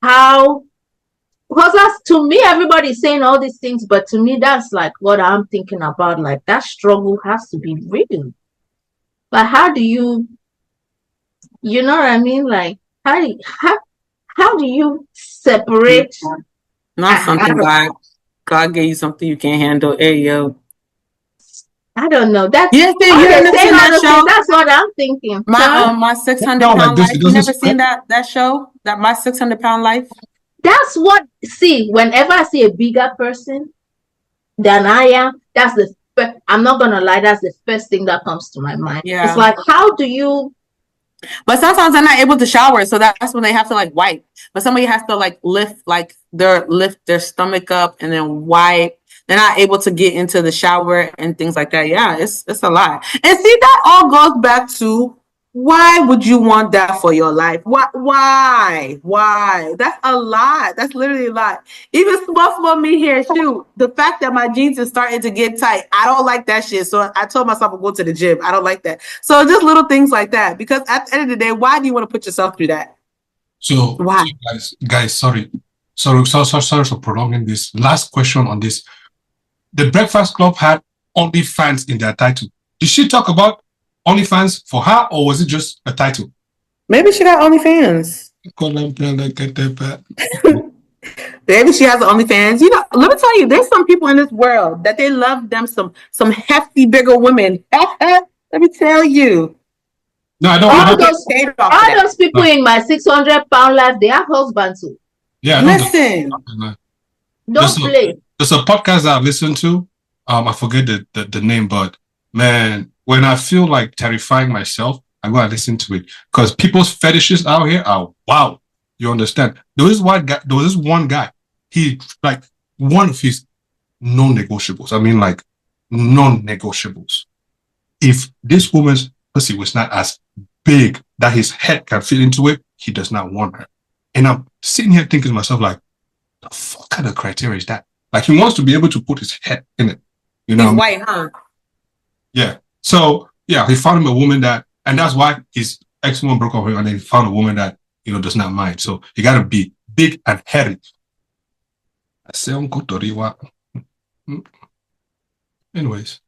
how, because that's, to me, everybody's saying all these things, but to me, that's like what I'm thinking about. Like that struggle has to be real. But how do you know what I mean? Like how do you separate? Not something God gave you something you can't handle. Hey yo. I don't know. That's you never seen that show? That's what I'm thinking. My 600-pound life. You never seen that show? That My 600-Pound Life? That's what, see, whenever I see a bigger person than I am, that's the I'm not gonna lie, that's the first thing that comes to my mind. Yeah. It's like, how do you? But sometimes they're not able to shower, so that's when they have to like wipe. But somebody has to like lift their stomach up and then wipe. They're not able to get into the shower and things like that. Yeah, it's a lot. And see, that all goes back to, why would you want that for your life? Why? That's a lot. That's literally a lot. Even small me here, shoot. The fact that my jeans is starting to get tight, I don't like that shit. So I told myself to go to the gym. I don't like that. So just little things like that. Because at the end of the day, why do you want to put yourself through that? So why? Guys, sorry for prolonging this. Last question on this. The Breakfast Club had OnlyFans in their title. Did she talk about OnlyFans for her, or was it just a title? Maybe she got OnlyFans. Maybe she has OnlyFans. You know, let me tell you, there's some people in this world that they love them some hefty, bigger women. Let me tell you. No, I don't. All those people in my 600-pound life, they have husbands too. Yeah, listen. Don't play. There's a podcast that I've listened to. I forget the name, but man, when I feel like terrifying myself, I go and listen to it because people's fetishes out here are wow. You understand? There was this one guy. He like one of his non-negotiables. I mean, like non-negotiables. If this woman's pussy was not as big that his head can fit into it, he does not want her. And I'm sitting here thinking to myself, like, the fuck kind of criteria is that? Like, he wants to be able to put his head in it. You know, he's white, huh? Yeah. So yeah, he found him a woman and that's why his ex-woman broke up with him, and then he found a woman that, you know, does not mind. So you gotta be big and hairy. Anyways,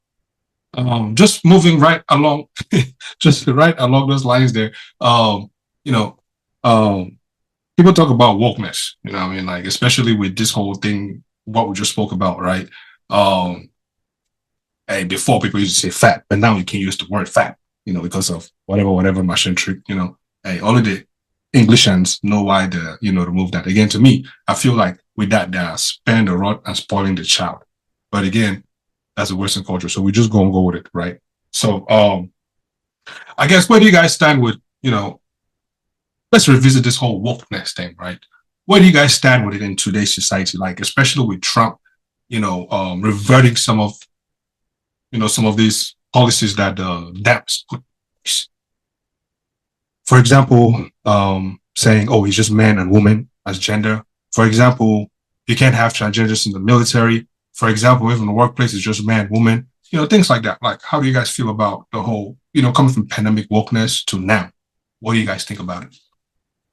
just moving right along, just right along those lines there. You know, people talk about wokeness. You know what I mean? Like, especially with this whole thing, what we just spoke about, right? Hey, before people used to say fat, but now you can use the word fat, you know, because of whatever machine trick, you know. Hey, only the Englishans know why to remove that. Again, to me, I feel like with that, they're sparing the rod and spoiling the child. But again, that's a Western culture, so we just go with it, right? So, I guess, where do you guys stand with, you know, let's revisit this whole wokeness thing, right? Where do you guys stand with it in today's society? Like, especially with Trump, you know, reverting some of these policies that DAPS put. For example, saying, oh, he's just man and woman as gender. For example, you can't have transgenders in the military. For example, even in the workplace, it's just man, woman, you know, things like that. Like, how do you guys feel about the whole, you know, coming from pandemic wokeness to now? What do you guys think about it?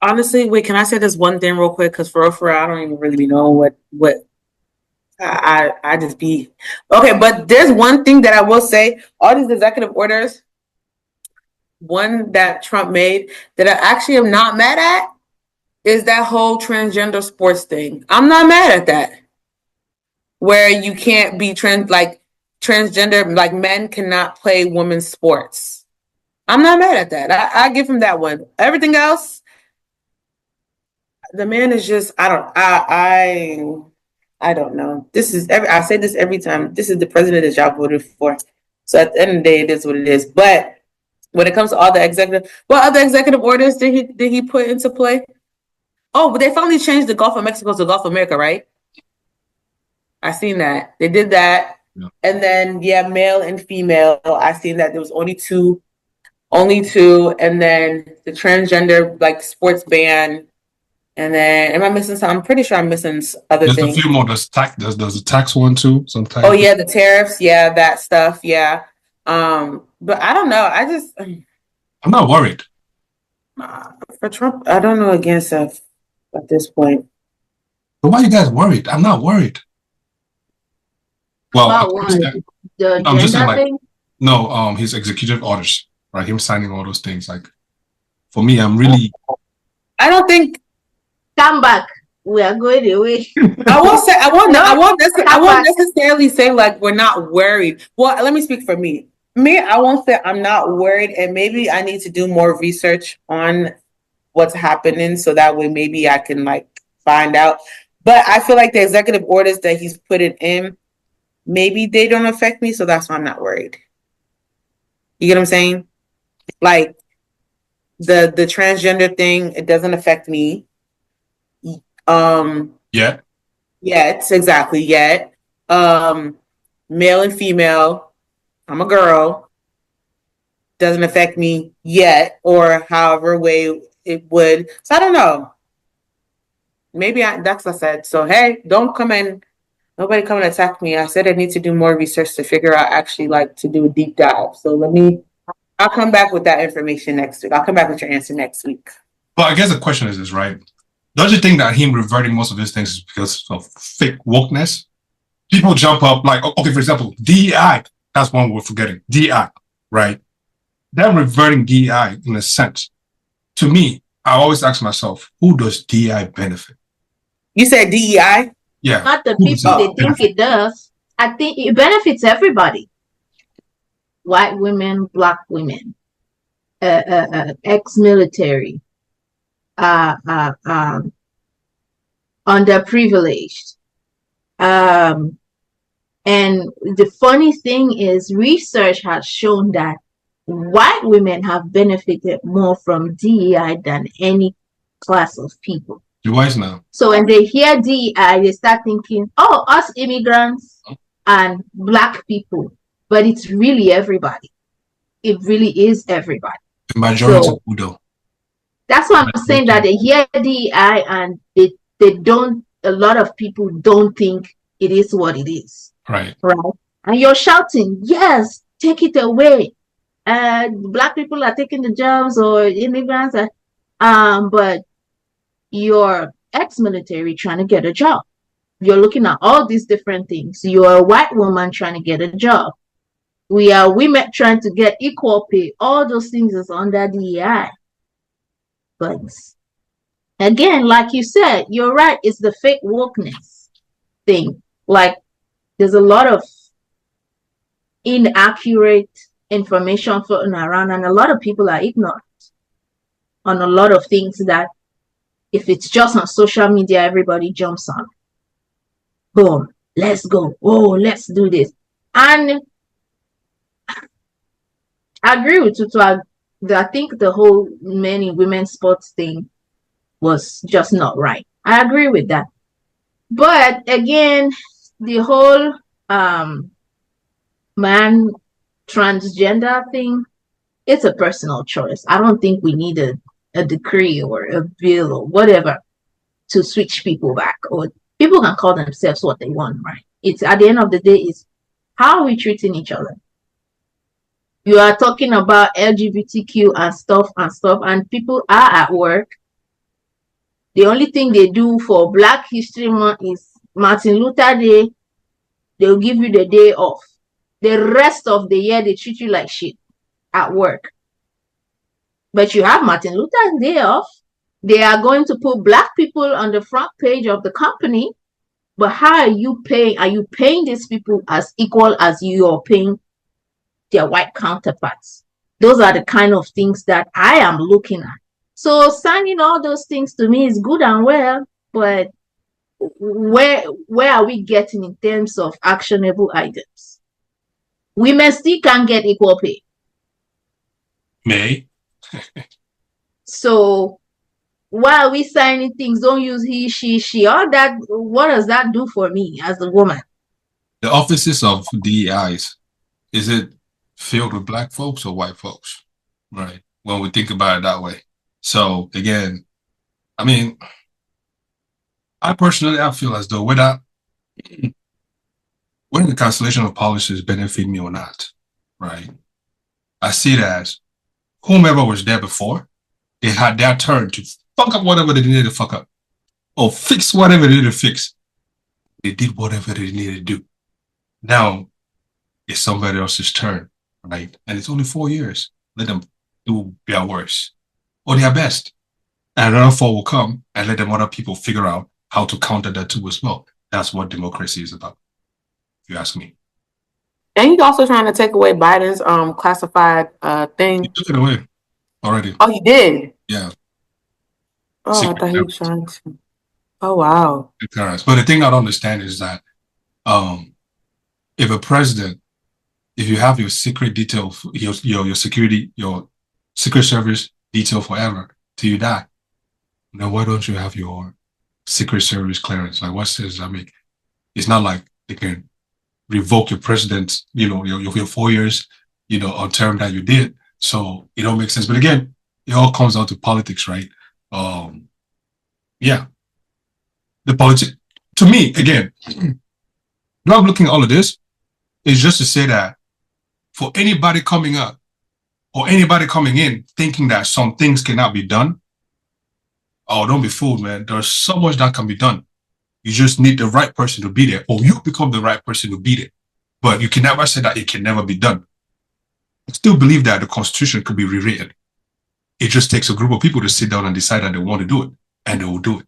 Honestly, wait, can I say this one thing real quick? Because for real, I don't even really know what I just be okay. But there's one thing that I will say: all these executive orders, one that Trump made that I actually am not mad at is that whole transgender sports thing. I'm not mad at that. Where you can't be transgender, like men cannot play women's sports. I'm not mad at that. I give him that one. Everything else, the man is just I don't know. I say this every time. This is the president that y'all voted for. So at the end of the day, it is what it is. But when it comes to all the what other executive orders did he put into play? Oh, but they finally changed the Gulf of Mexico to Gulf of America, right? I seen that. They did that. Yeah. And then male and female. I seen that there was only two. And then the transgender sports ban. And then, am I missing something? I'm pretty sure I'm missing other things. There's a few more. There's the tax one too. Sometimes. Oh yeah, the tariffs. Yeah, that stuff. Yeah. But I don't know. I'm not worried. For Trump, I don't know against at this point. But why are you guys worried? I'm not worried. Well, I'm just saying, his executive orders, right? Him signing all those things. Like, for me, I don't think. Come back. We are going away. I won't necessarily say we're not worried. Well, let me speak for me. I won't say I'm not worried, and maybe I need to do more research on what's happening so that way maybe I can find out. But I feel like the executive orders that he's putting in, maybe they don't affect me, so that's why I'm not worried. You get what I'm saying? Like the transgender thing, it doesn't affect me. Yet. Exactly. Yet. Male and female, I'm a girl, doesn't affect me yet, or however way it would. So I don't know. Maybe that's what I said. So hey, nobody come and attack me. I said I need to do more research to figure out actually to do a deep dive. So I'll come back with that information next week. I'll come back with your answer next week. Well, I guess the question is this, right? Don't you think that him reverting most of these things is because of fake wokeness? People jump up okay, for example, DEI. That's one we're forgetting. DEI, right? Them reverting DEI in a sense. To me, I always ask myself, who does DEI benefit? You said DEI? Yeah. Not the people they think it does. I think it benefits everybody. White women, black women, ex-military, underprivileged. And the funny thing is, research has shown that white women have benefited more from DEI than any class of people. Why is now? So when they hear DEI, they start thinking, oh, us immigrants and black people. But it's really everybody. It really is everybody. The majority of Udo. That's why I'm saying that they hear DEI and they don't, a lot of people don't think it is what it is. Right. And you're shouting, yes, take it away. Black people are taking the jobs, or immigrants are, but you're ex-military trying to get a job. You're looking at all these different things. You're a white woman trying to get a job. We are women trying to get equal pay. All those things is under DEI. But again, like you said, you're right. It's the fake wokeness thing. There's a lot of inaccurate information floating around, and a lot of people are ignorant on a lot of things that if it's just on social media, everybody jumps on. Boom, let's go. Oh, let's do this. And I agree with you. I think the whole men in women's sports thing was just not right. I agree with that. But again, the whole man transgender thing, it's a personal choice. I don't think we need a decree or a bill or whatever to switch people back, or people can call themselves what they want, right? It's at the end of the day, is how are we treating each other? You are talking about LGBTQ and stuff, and people are at work. The only thing they do for Black History Month is Martin Luther Day They'll give you the day off. The rest of the year, they treat you like shit at work. But you have Martin Luther's day off. They are going to put black people on the front page of the company. But how are you paying? Are you paying these people as equal as you are paying their white counterparts? Those are the kind of things that I am looking at. So signing all those things to me is good and well, but where are we getting in terms of actionable items? Women still can't get equal pay. May. So why are we signing things? Don't use he, she, all that. What does that do for me as a woman? The offices of DEIs, is it filled with black folks or white folks? Right. When we think about it that way. So again, I mean, I feel as though whether the cancellation of policies benefit me or not, right? I see it as whomever was there before, they had their turn to fuck up whatever they needed to fuck up or fix whatever they needed to fix. They did whatever they needed to do. Now it's somebody else's turn, right? And it's only 4 years. Let them do their worst or their best. And another 4 will come and let them other people figure out how to counter that too as well. That's what democracy is about, if you ask me. And he's also trying to take away Biden's classified thing. He took it away already. Oh, he did? Yeah. Oh, secret I thought he was trying to. Oh, wow. But the thing I don't understand is that if a president, if you have your secret detail, your security, your secret service detail forever till you die, then why don't you have your secret service clearance? Like, what sense does that make? It's not like they can revoke your president, your 4 years, on term that you did. So it don't make sense. But again, it all comes down to politics, right? Yeah. The politics, to me, again, now I'm looking at all of this, is just to say that for anybody coming up or anybody coming in thinking that some things cannot be done, oh, don't be fooled, man. There's so much that can be done. You just need the right person to be there, or you become the right person to be there. But you can never say that it can never be done. I still believe that the Constitution could be rewritten. It just takes a group of people to sit down and decide that they want to do it, and they will do it.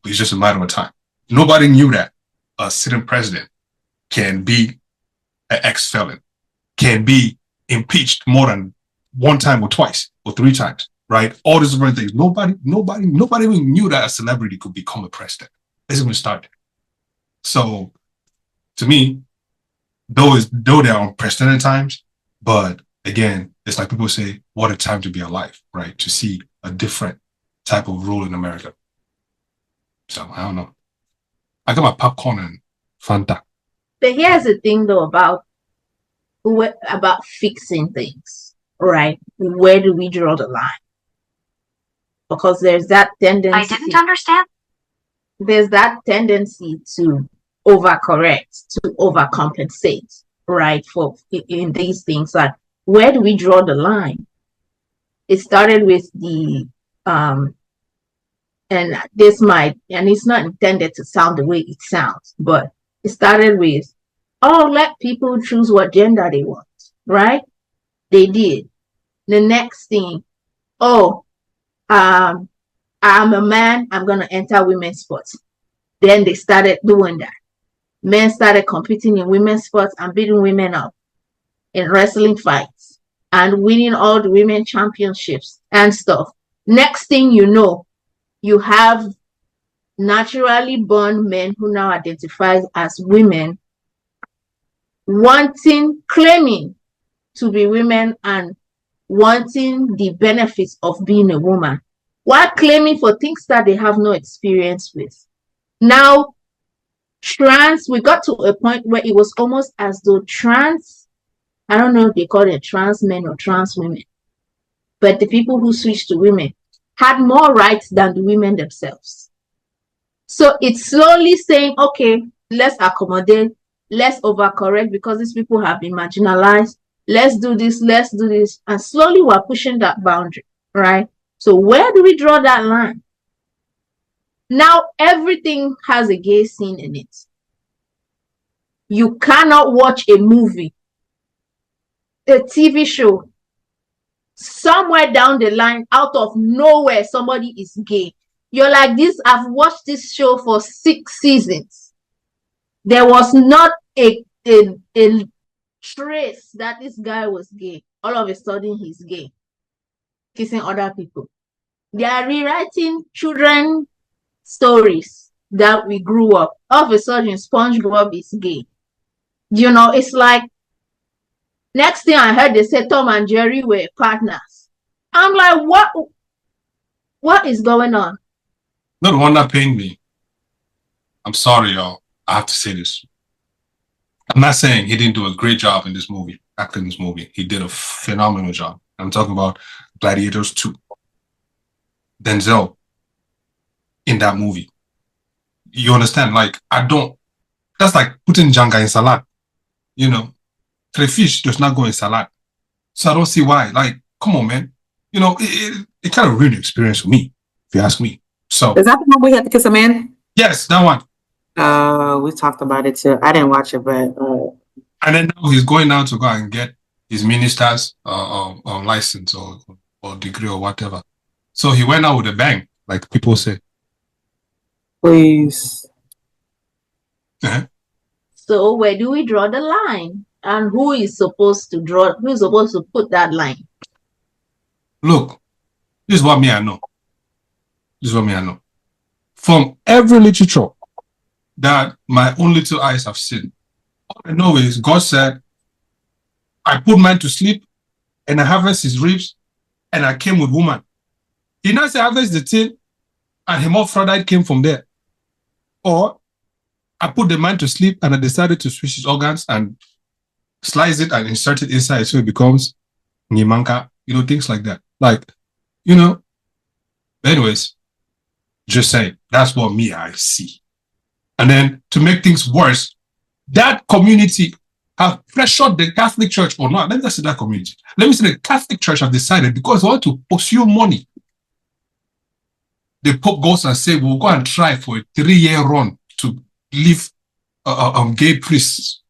It's just a matter of time. Nobody knew that a sitting president can be an ex-felon, can be impeached more than 1 time or twice or 3 times, right? All these different things. Nobody even knew that a celebrity could become a president. Let's even start. So, to me, though they are unprecedented times, but again, it's like people say, what a time to be alive, right? To see a different type of rule in America. So, I don't know. I got my popcorn and Fanta. But here's the thing, though, about fixing things, right? Where do we draw the line? Because there's that tendency. I didn't understand. There's that tendency to overcorrect, to overcompensate, right? In these things, like, where do we draw the line? It started with the and it's not intended to sound the way it sounds, but it started with, let people choose what gender they want, right? They did. The next thing, I'm a man, I'm going to enter women's sports. Then they started doing that. Men started competing in women's sports and beating women up in wrestling fights and winning all the women championships and stuff. Next thing you know, you have naturally born men who now identify as women, claiming to be women and wanting the benefits of being a woman, while claiming for things that they have no experience with. Now, we got to a point where it was almost as though I don't know if they call it trans men or trans women, but the people who switched to women had more rights than the women themselves. So it's slowly saying, okay, let's accommodate, let's overcorrect because these people have been marginalized. Let's do this. And slowly we're pushing that boundary, right? So where do we draw that line? Now everything has a gay scene in it. You cannot watch a movie, a TV show, somewhere down the line, out of nowhere, somebody is gay. You're like, this, I've watched this show for 6 seasons. There was not a trace that this guy was gay. All of a sudden, he's gay, kissing other people. They are rewriting children stories that we grew up. All of a sudden, SpongeBob is gay. You know, it's like, next thing I heard, they said Tom and Jerry were partners. I'm like, what is going on? No, the one that pained me. I'm sorry, y'all. I have to say this. I'm not saying he didn't do a great job in this movie, acting in this movie. He did a phenomenal job. I'm talking about Gladiators 2. Denzel in that movie. You understand? Like, that's like putting Janga in salad. You know, crayfish does not go in salad. So I don't see why. Like, come on, man. You know, it kind of ruined the experience for me, if you ask me. So is that the one where he had to kiss a man? Yes, that one. We talked about it too. I didn't watch it, but and then now he's going now to go and get his minister's license or degree or whatever. So he went out with a bang, like people say. Please. Uh-huh. So where do we draw the line? And who is supposed to put that line? Look, this is what me I know. From every literature that my own little eyes have seen, all I know is God said, I put man to sleep and I harvest his ribs and I came with woman. He now said harvest the thing and hermaphrodite came from there. Or I put the man to sleep and I decided to switch his organs and slice it and insert it inside so it becomes Nyimanka, things like that. Like, anyways, just saying, that's what me I see. And then to make things worse, that community have pressured the Catholic Church or not. Let me just say that community. Let me say the Catholic Church have decided because they want to pursue money. The Pope goes and says, we'll go and try for a 3-year run to leave gay priests.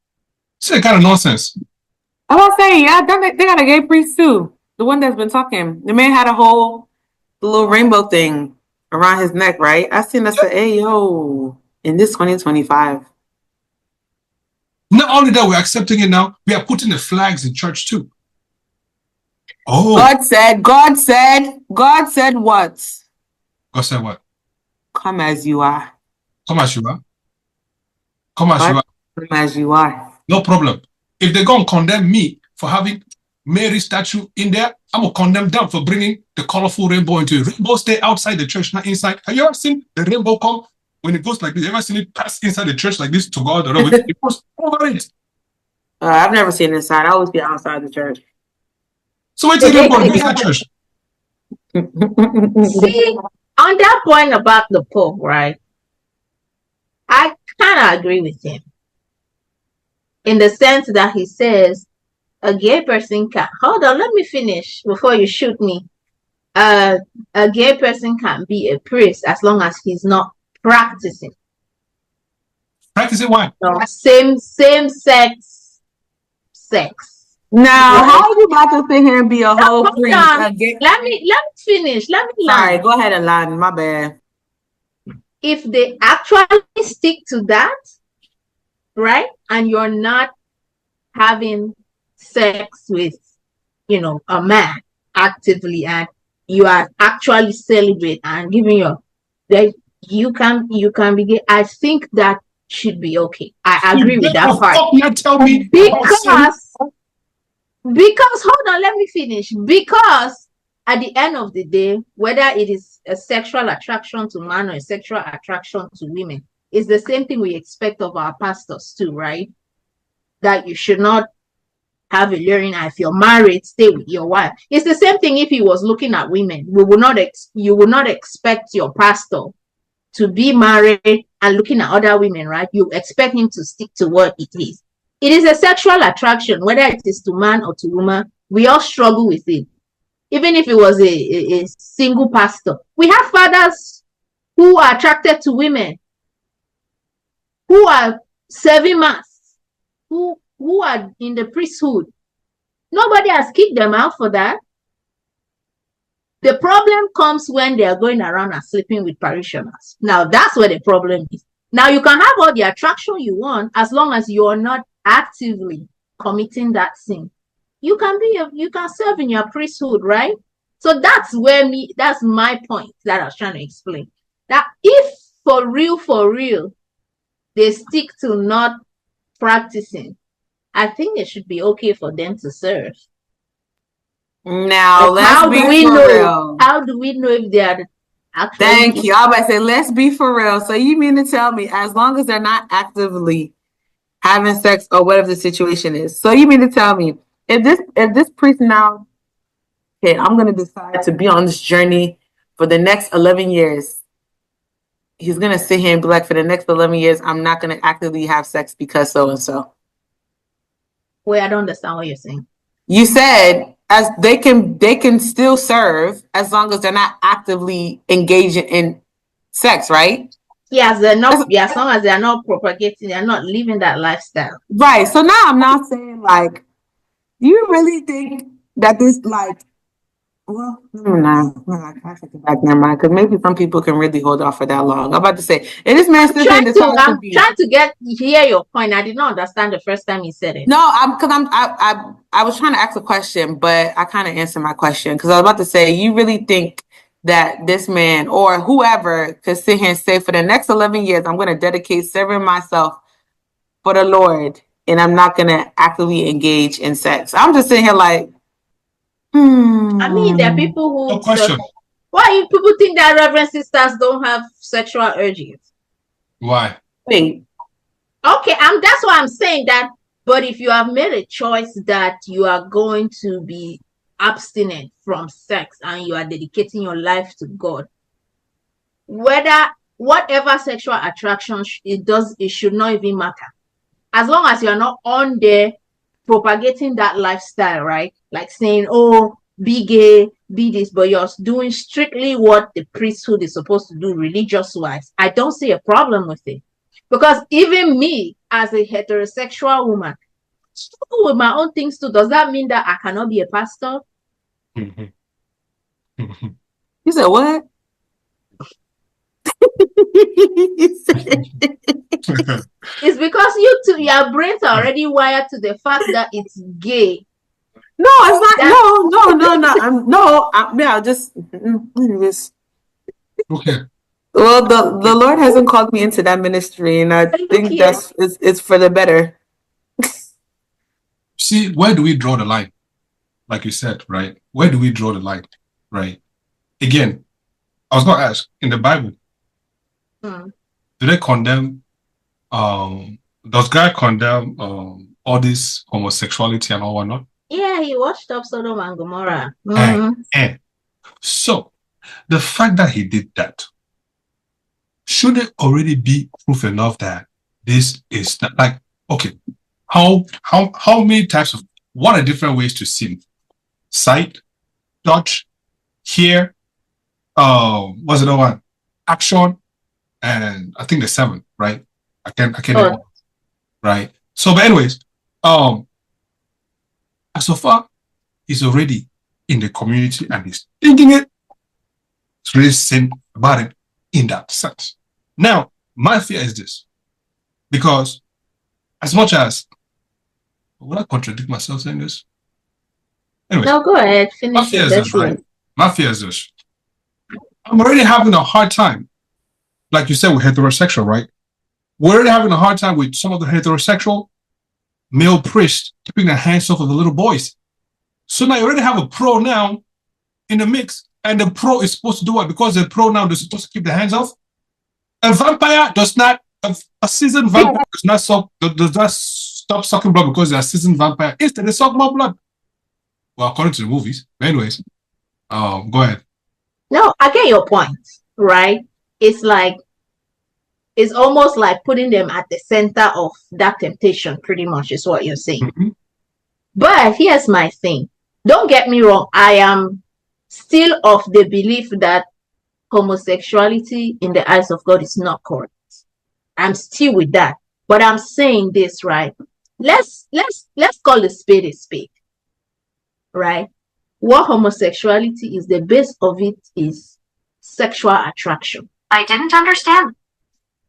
It's that kind of nonsense. I was saying, yeah, they got a gay priest too. The one that's been talking. The man had the little rainbow thing around his neck, right? I seen that say, hey, yo, in this 2025. Not only that, we're accepting it now, we are putting the flags in church too. Oh. God said what? God said what? Come as you are. Come as you are. Come as you are. Come as you are. No problem. If they're going to condemn me for having Mary's statue in there, I'm going to condemn them for bringing the colorful rainbow into it. Rainbow stay outside the church, not inside. Have you ever seen the rainbow come when it goes like this? You ever seen it pass inside the church like this to God? It goes over it. I've never seen it inside. I always be outside the church. So what's the rainbow inside church? See, on that point about the Pope, right? I kind of agree with him in the sense that he says a gay person can, hold on, let me finish before you shoot me. A gay person can be a priest as long as he's not practicing. Practicing what? Same sex. Now, how are you about to sit here and be a whole priest? Let me finish. Let me learn. Sorry, go ahead and line. My bad. If they actually stick to that, right, and you're not having sex with, a man actively, and you are actually celibate and giving that you can be gay, I think that should be okay. I agree with that part. Tell me because hold on, let me finish. Because at the end of the day, whether it is a sexual attraction to man or a sexual attraction to women, it's the same thing we expect of our pastors too, right? That you should not have a learning. If you're married, stay with your wife. It's the same thing if he was looking at women. You will not expect your pastor to be married and looking at other women, right? You expect him to stick to what it is. It is a sexual attraction, whether it is to man or to woman. We all struggle with it. Even if it was a single pastor. We have fathers who are attracted to women, who are serving mass, who are in the priesthood. Nobody has kicked them out for that. The problem comes when they are going around and sleeping with parishioners. Now, that's where the problem is. Now, you can have all the attraction you want as long as you are not actively committing that sin. You can serve in your priesthood, right? So that's my point that I was trying to explain. That if for real, they stick to not practicing, I think it should be okay for them to serve. Now, let's be for real. How do we know if they are actually? Thank you. I was about to say, let's be for real. So you mean to tell me, as long as they're not actively having sex or whatever the situation is. So you mean to tell me, if this priest now, okay, I'm going to decide to be on this journey for the next 11 years. He's going to sit here and be like, for the next 11 years, I'm not going to actively have sex because so-and-so. Wait, I don't understand what you're saying. You said as they can still serve as long as they're not actively engaging in sex, right? Yes, as long as they're not propagating, they're not living that lifestyle. Right. So now I'm not saying like, do you really think that this like, well, no, I take it back, never mind, because maybe some people can really hold off for that long. I'm about to say, and this man still I'm trying to hear your point. I did not understand the first time you said it. No, I was trying to ask a question, but I kind of answered my question because I was about to say, you really think that this man or whoever could sit here and say, for the next 11 years, I'm going to dedicate serving myself for the Lord, and I'm not going to actively engage in sex. I'm just sitting here like, I mean, there are people who. No question. Why do people think that Reverend sisters don't have sexual urges? Why? Okay, that's why I'm saying that. But if you have made a choice that you are going to be abstinent from sex and you are dedicating your life to God, whatever sexual attraction it should not even matter. As long as you're not on there propagating that lifestyle, right? Like saying, oh, be gay, be this, but you're doing strictly what the priesthood is supposed to do religious-wise. I don't see a problem with it. Because even me, as a heterosexual woman, struggle with my own things too. Does that mean that I cannot be a pastor? You said what? It's because your brains are already wired to the fact that it's gay. No, it's not. No. Just. Okay. Well, the Lord hasn't called me into that ministry, and I think it's for the better. See, where do we draw the line? Like you said, right? Where do we draw the line? Right? Again, I was going to ask, in the Bible, do they condemn, does God condemn all this homosexuality and all whatnot? Yeah, he washed up Sodom and Gomorrah. So, the fact that he did that, should it already be proof enough that this is not, like, okay, how many types of, what are different ways to sin? Sight, touch, hear, what's the other one? Action, and I think the 7, right? I can't right? So, but anyways, so far, he's already in the community and he's thinking it. It's really saying about it in that sense. Now, my fear is this, because as much as, will I contradict myself saying this? Anyways, no, go ahead. Finish. My fear is this, right? My fear is this. I'm already having a hard time, like you said, with heterosexual, right? We're already having a hard time with some of the heterosexual male priests keeping their hands off of the little boys. So now you already have a pro now in the mix, and the pro is supposed to do what? Because the pro now is supposed to keep the hands off. A vampire does not, a seasoned vampire does not stop sucking blood because they're a seasoned vampire. Instead, they suck more blood. Well, according to the movies. Anyways, go ahead. No, I get your point, right? It's almost like putting them at the center of that temptation, pretty much is what you're saying. But here's my thing. Don't get me wrong. I am still of the belief that homosexuality in the eyes of God is not correct. I'm still with that. But I'm saying this, right? let's call a spade, right? What homosexuality is, the base of it is sexual attraction. I didn't understand.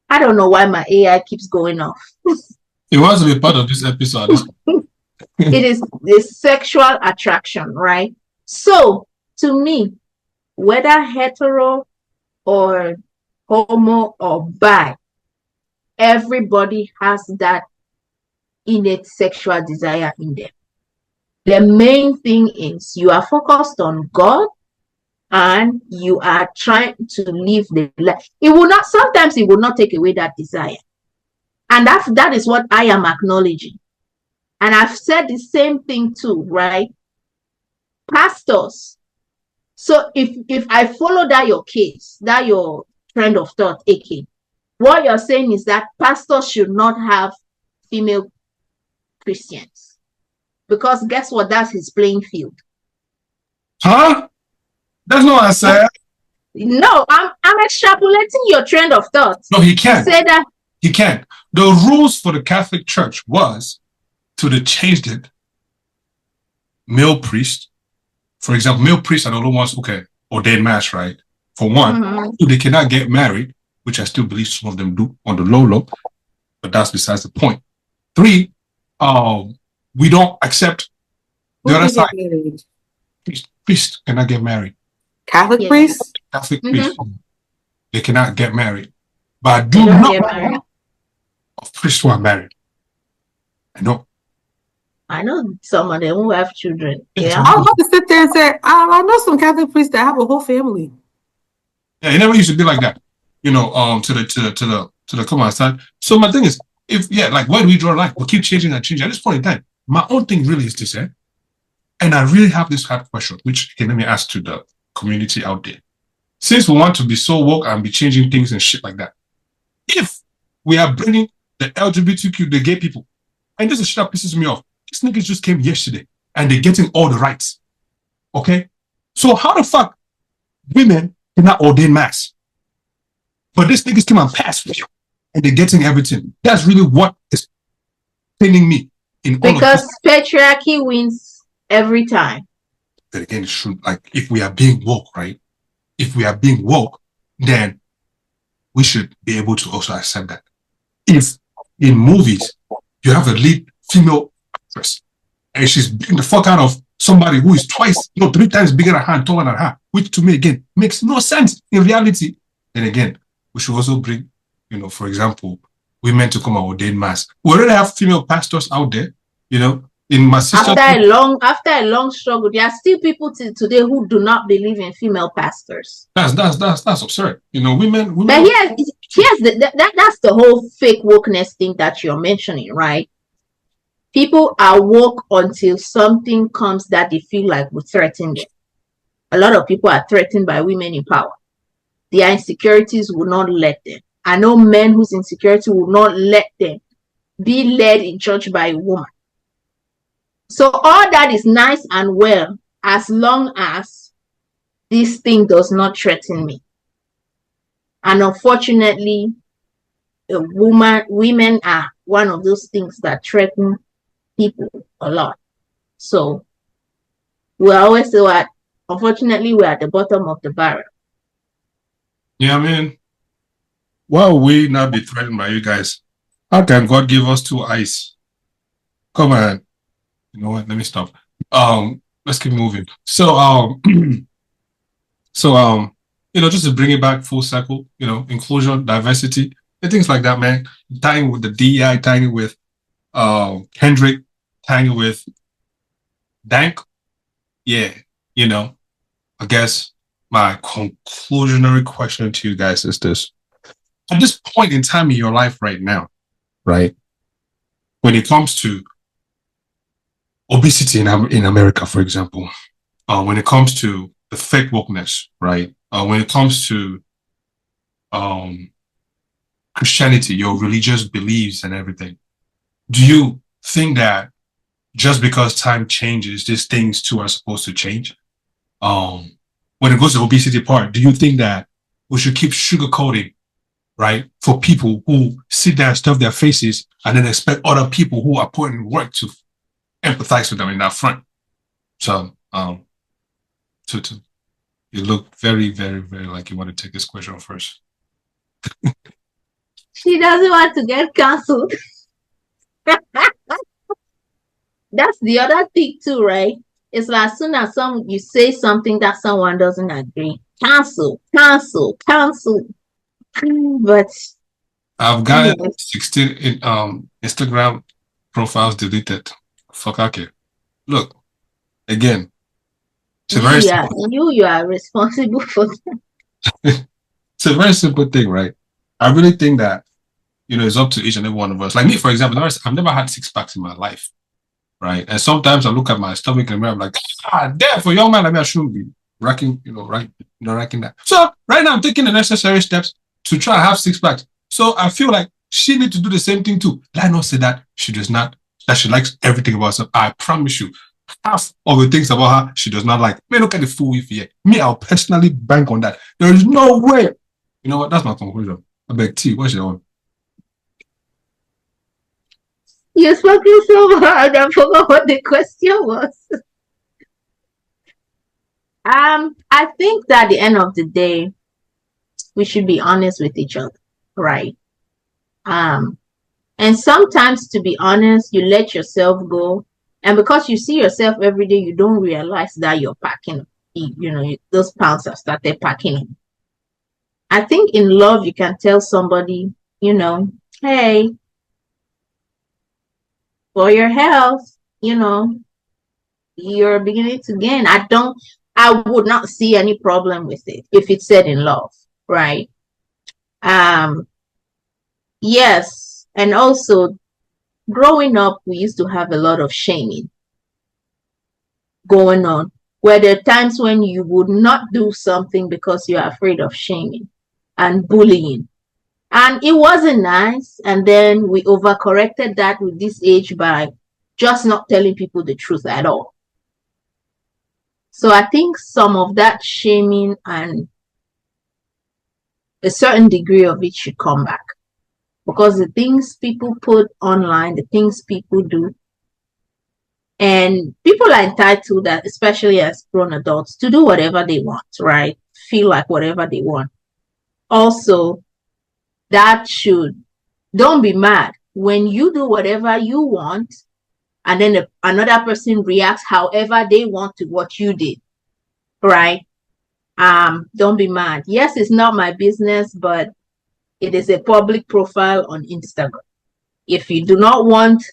I don't know why my AI keeps going off. It wants to be part of this episode. It is the sexual attraction, right? So, to me, whether hetero or homo or bi, everybody has that innate sexual desire in them. The main thing is you are focused on God and you are trying to live the life. Sometimes it will not take away that desire. And that is what I am acknowledging. And I've said the same thing too, right? Pastors. So if I follow that your case, that your trend of thought, AK, what you're saying is that pastors should not have female Christians. Because guess what? That's his playing field. Huh? That's not what I said. No, I'm extrapolating your trend of thought. No, he can't. Say that he can't. The rules for the Catholic Church was to they changed it. Male priest, for example, male priests are the only ones who can ordain mass, right? For one, they cannot get married, which I still believe some of them do on the low, but that's besides the point. 3, we don't accept the other side. Priests cannot get married. Catholic priests? Catholic priests, they cannot get married. But I do know of priests who are married. I know some of them who have children. Yeah. I was about to sit there and say, I know some Catholic priests that have a whole family. Yeah, it never used to be like that. To the come on side. So my thing is, where do we draw a line? We'll keep changing and changing. At this point in time, my own thing really is this, and I really have this hard question, which let me ask to the community out there. Since we want to be so woke and be changing things and shit like that, if we are bringing the LGBTQ, the gay people, and this is shit that pisses me off. These niggas just came yesterday and they're getting all the rights. Okay? So how the fuck women cannot ordain mass? But these niggas came and passed and they're getting everything. That's really what is paining me in all because patriarchy wins every time. But again, it's true. Like, if we are being woke, right? If we are being woke, then we should be able to also accept that. If in movies you have a lead female actress and she's beating the fuck out of somebody who is 3 times bigger than her and taller than her, which to me again makes no sense in reality, then again, we should also bring, for example, women to come and ordain mass. We already have female pastors out there, in my sister. After a long struggle, there are still people today who do not believe in female pastors. That's absurd. Women. But that's the whole fake wokeness thing that you're mentioning, right? People are woke until something comes that they feel like will threaten them. A lot of people are threatened by women in power. Their insecurities will not let them. I know men whose insecurity will not let them be led in church by a woman. So all that is nice and well as long as this thing does not threaten me. And unfortunately, women are one of those things that threaten people a lot. So we always say that unfortunately we're at the bottom of the barrel. Yeah, I mean, why will we not be threatened by you guys? How can God give us 2 eyes? Come on. You know what? Let me stop. Let's keep moving. So, just to bring it back full circle, inclusion, diversity, and things like that, man. Tying with the DEI, tying with Kendrick, tying with Dank. Yeah, I guess my conclusionary question to you guys is this. At this point in time in your life right now, right, when it comes to obesity in America, for example, when it comes to the fake wokeness, right, when it comes to Christianity, your religious beliefs and everything, do you think that just because time changes, these things too are supposed to change? When it goes to the obesity part, do you think that we should keep sugarcoating, right? For people who sit there and stuff their faces and then expect other people who are putting in work to empathize with them in that front. So, you look very, very, very like you want to take this question first. She doesn't want to get cancelled. That's the other thing too, right? It's like as soon as you say something that someone doesn't agree, cancel. But I've got 16 Instagram profiles deleted. Fuck, okay. Look, again, you are responsible for that. It's a very simple thing, right? I really think that, it's up to each and every one of us. Like me, for example, I've never had 6 packs in my life, right? And sometimes I look at my stomach and I'm like, damn, for a young man like me, I shouldn't be racking that. So right now I'm taking the necessary steps to try to have 6 packs. So I feel like she needs to do the same thing too. Let her not say that she does not, that she likes everything about herself. I promise you, half of the things about her she does not like. Man, look at the fool with here. Me, I'll personally bank on that. There is no way. You know what? That's my conclusion. I beg T, what's your own? You're spoken so hard, I forgot what the question was. I think that at the end of the day, we should be honest with each other, right? And sometimes, to be honest, you let yourself go, and because you see yourself every day, you don't realize that you're packing. Those pounds have started packing. I think in love, you can tell somebody, hey, for your health, you're beginning to gain. I would not see any problem with it if it's said in love, right? Yes. And also, growing up, we used to have a lot of shaming going on, where there are times when you would not do something because you're afraid of shaming and bullying. And it wasn't nice. And then we overcorrected that with this age by just not telling people the truth at all. So I think some of that shaming and a certain degree of it should come back. Because the things people put online, the things people do, and people are entitled, that, especially as grown adults, to do whatever they want, right? Feel like whatever they want. Also, don't be mad when you do whatever you want and then another person reacts however they want to what you did, right? Don't be mad. Yes, it's not my business, but it is a public profile on Instagram. If you do not want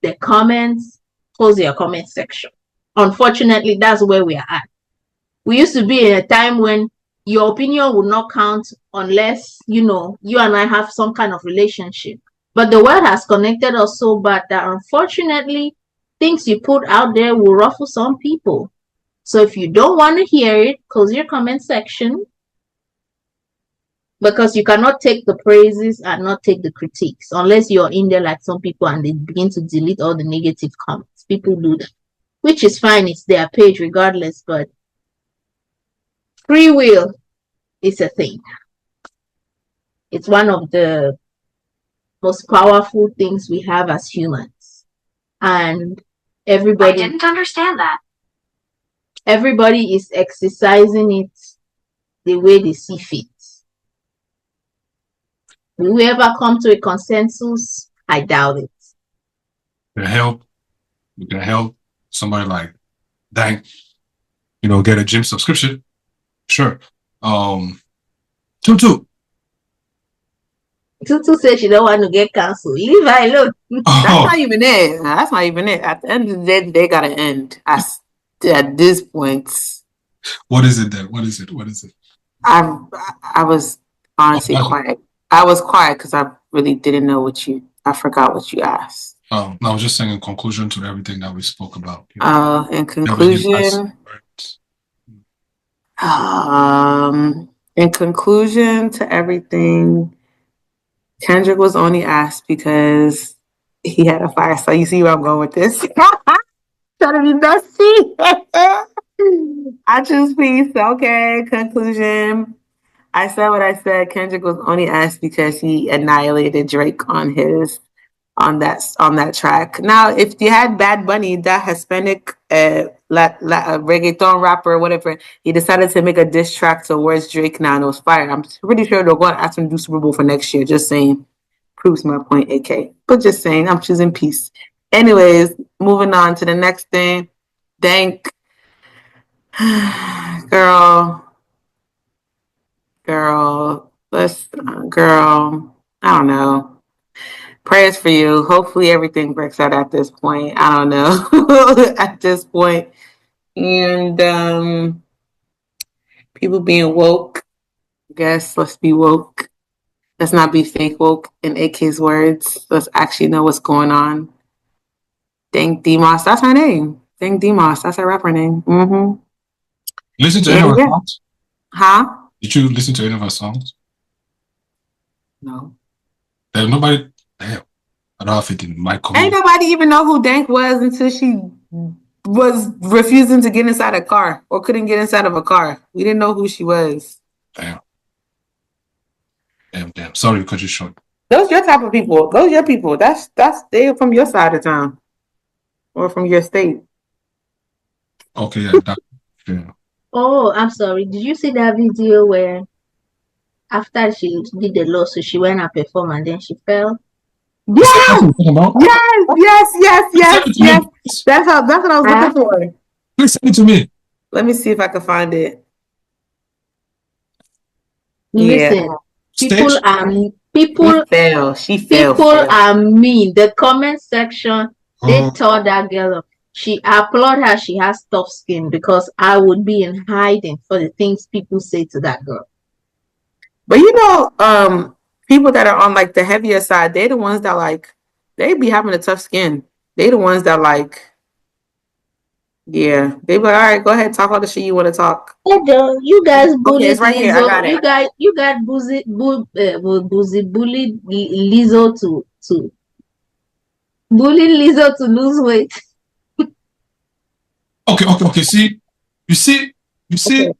the comments, close your comment section. Unfortunately, that's where we are at. We used to be in a time when your opinion would not count unless, you and I have some kind of relationship. But the world has connected us so bad that unfortunately, things you put out there will ruffle some people. So if you don't want to hear it, close your comment section, because you cannot take the praises and not take the critiques unless you're in there like some people and they begin to delete all the negative comments. People do that, which is fine. It's their page regardless, but free will is a thing. It's one of the most powerful things we have as humans. And everybody... I didn't understand that. Everybody is exercising it the way they see fit. Will we ever come to a consensus? I doubt it. We can help somebody like Dank, get a gym subscription. Sure. Tutu says she don't want to get canceled. Leave her alone. That's not even it. That's not even it. At the end of the day, they gotta end. At this point. What is it then? What is it? I was honestly quiet. I was quiet because I really didn't know I forgot what you asked. Oh, no, I was just saying in conclusion to everything that we spoke about. In conclusion. In conclusion to everything, Kendrick was only asked because he had a fire. So you see where I'm going with this? Trying to be messy. I choose peace. Okay. Conclusion. I said what I said. Kendrick was only asked because he annihilated Drake on that track. Now, if you had Bad Bunny, that Hispanic reggaeton rapper, whatever, he decided to make a diss track towards Drake now, and it was fire. I'm pretty sure they're going to ask him to do Super Bowl for next year. Just saying, proves my point, AK. But just saying, I'm choosing peace. Anyways, moving on to the next thing. Dank, girl, girl. I don't know. Prayers for you. Hopefully everything works out at this point. I don't know. At this point. And people being woke. I guess let's be woke. Let's not be fake woke. In AK's words, let's actually know what's going on. Dank Demos. That's her name. Dank Demos. That's her rapper name. Mm-hmm. Listen to any of her songs? Huh? Did you listen to any of her songs? No. There's nobody. Damn. I don't know if it in my community. Ain't nobody even know who Dank was until she was refusing to get inside a car or couldn't get inside of a car. We didn't know who she was. Damn. Sorry to cut you short. Those your type of people. Those your people. That's they're from your side of town. Or from your state. Okay, yeah. Oh, I'm sorry. Did you see that video where after she did the lawsuit, she went and performed and then she fell? Yes! Yes. That's what I was looking for. Please send it to me. Let me see if I can find it. Listen, She fell. People are mean. The comment section, they tore that girl up. I applaud her. She has tough skin because I would be in hiding for the things people say to that girl. But people that are on like the heavier side, they're the ones that like they be having a tough skin. They the ones that like, yeah. They be like, all right, go ahead, talk all the shit you want to talk. You guys bullied it's right Lizzo. Here, I got it. You guys bullied Lizzo to bullying Lizzo to lose weight. Okay. See, you see. Okay.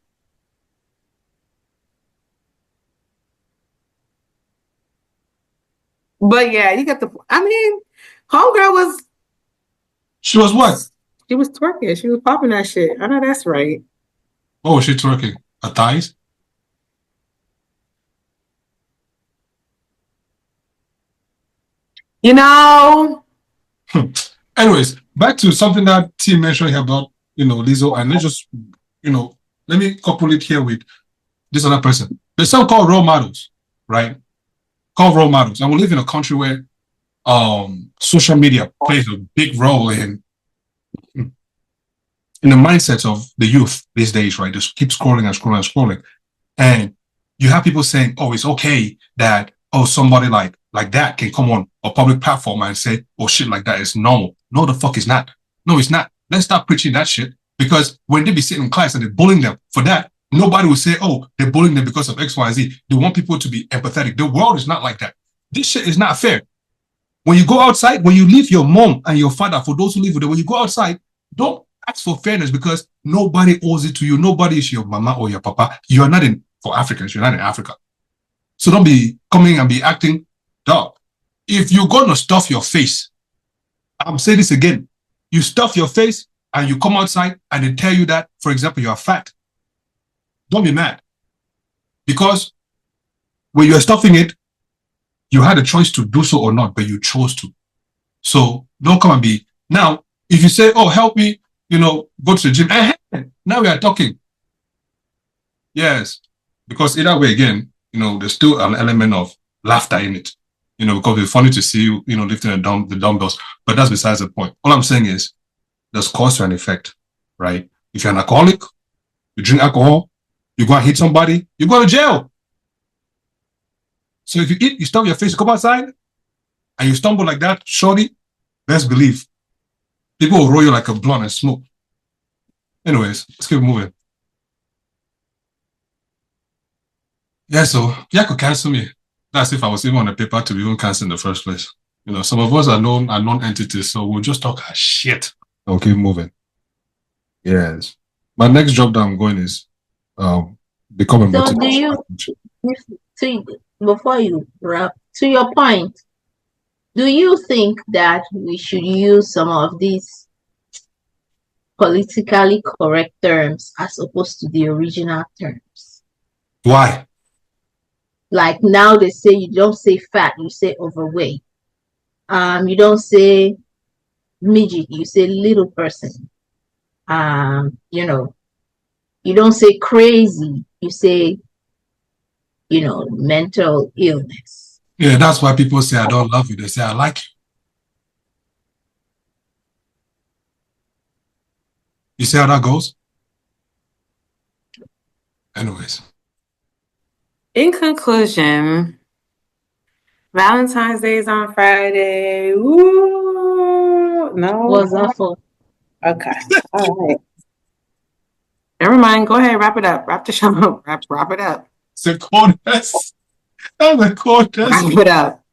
But yeah, you got the. I mean, homegirl was. She was what? She was twerking. She was popping that shit. I know that's right. What was she twerking? Her thighs? You know. Anyways, back to something that T mentioned here about Lizzo, and let's just let me couple it here with this other person. There's something called role models, right? Called role models, and we live in a country where social media plays a big role in the mindsets of the youth these days, right? Just keep scrolling, and you have people saying, "Oh, it's okay that somebody like that can come on a public platform and say, oh shit, like that is normal." No, the fuck is not. No, it's not. Let's stop preaching that shit, because when they be sitting in class and they're bullying them for that, nobody will say, oh, they're bullying them because of X, Y, Z. They want people to be empathetic. The world is not like that. This shit is not fair. When you go outside, when you leave your mom and your father, for those who live with them, when you go outside, don't ask for fairness, because nobody owes it to you. Nobody is your mama or your papa. You are not for Africans, you're not in Africa. So don't be coming and be acting dog. If you're going to stuff your face, I'm saying this again, you stuff your face and you come outside and they tell you that, for example, you are fat. Don't be mad. Because when you're stuffing it, you had a choice to do so or not, but you chose to. So don't come and be. Now, if you say, oh, help me, go to the gym. Now we are talking. Yes. Because either way, again, there's still an element of laughter in it. Because it's funny to see you, lifting the dumbbells. But that's besides the point. All I'm saying is there's cause and effect, right? If you're an alcoholic, you drink alcohol, you go and hit somebody, you go to jail. So if you eat, you stuff your face, you come outside, and you stumble like that, shorty, best believe people will roll you like a blunt and smoke. Anyways, let's keep moving. Yeah, so you could cancel me. That's if I was even on the paper to be even cancelled in the first place. Some of us are known entities, so we'll just talk our shit. I'll keep moving. Yes. My next job that I'm going is become So do you, before you wrap, to your point, do you think that we should use some of these politically correct terms as opposed to the original terms? Why? Like now they say you don't say fat, you say overweight. You don't say midget, you say little person. You know, you don't say crazy, you say, mental illness. Yeah, that's why people say I don't love you. They say I like you. You see how that goes? Anyways. In conclusion, Valentine's Day is on Friday. Ooh, no. Was awful. Okay. All right. Never mind. Go ahead. Wrap it up. Wrap the show up. Wrap it up. It's a coldness. That's a coldness. Wrap it up.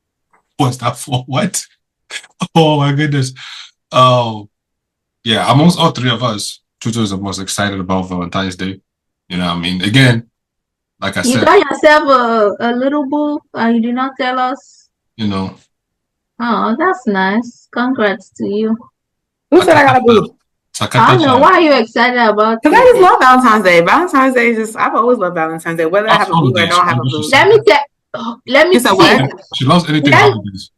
What's that for? What? Oh my goodness. Yeah, amongst all three of us, Tutu is the most excited about Valentine's Day. You know what I mean? Again, like I said. You got yourself a little boo and you did not tell us? You know. Oh, that's nice. Congrats to you. Who said I got a boo? I don't know. Why are you excited about it? Because I just love Valentine's Day. Valentine's Day is just, I've always loved Valentine's Day. Whether I have a boo or I don't have a boo. Let me see. She loves anything holidays.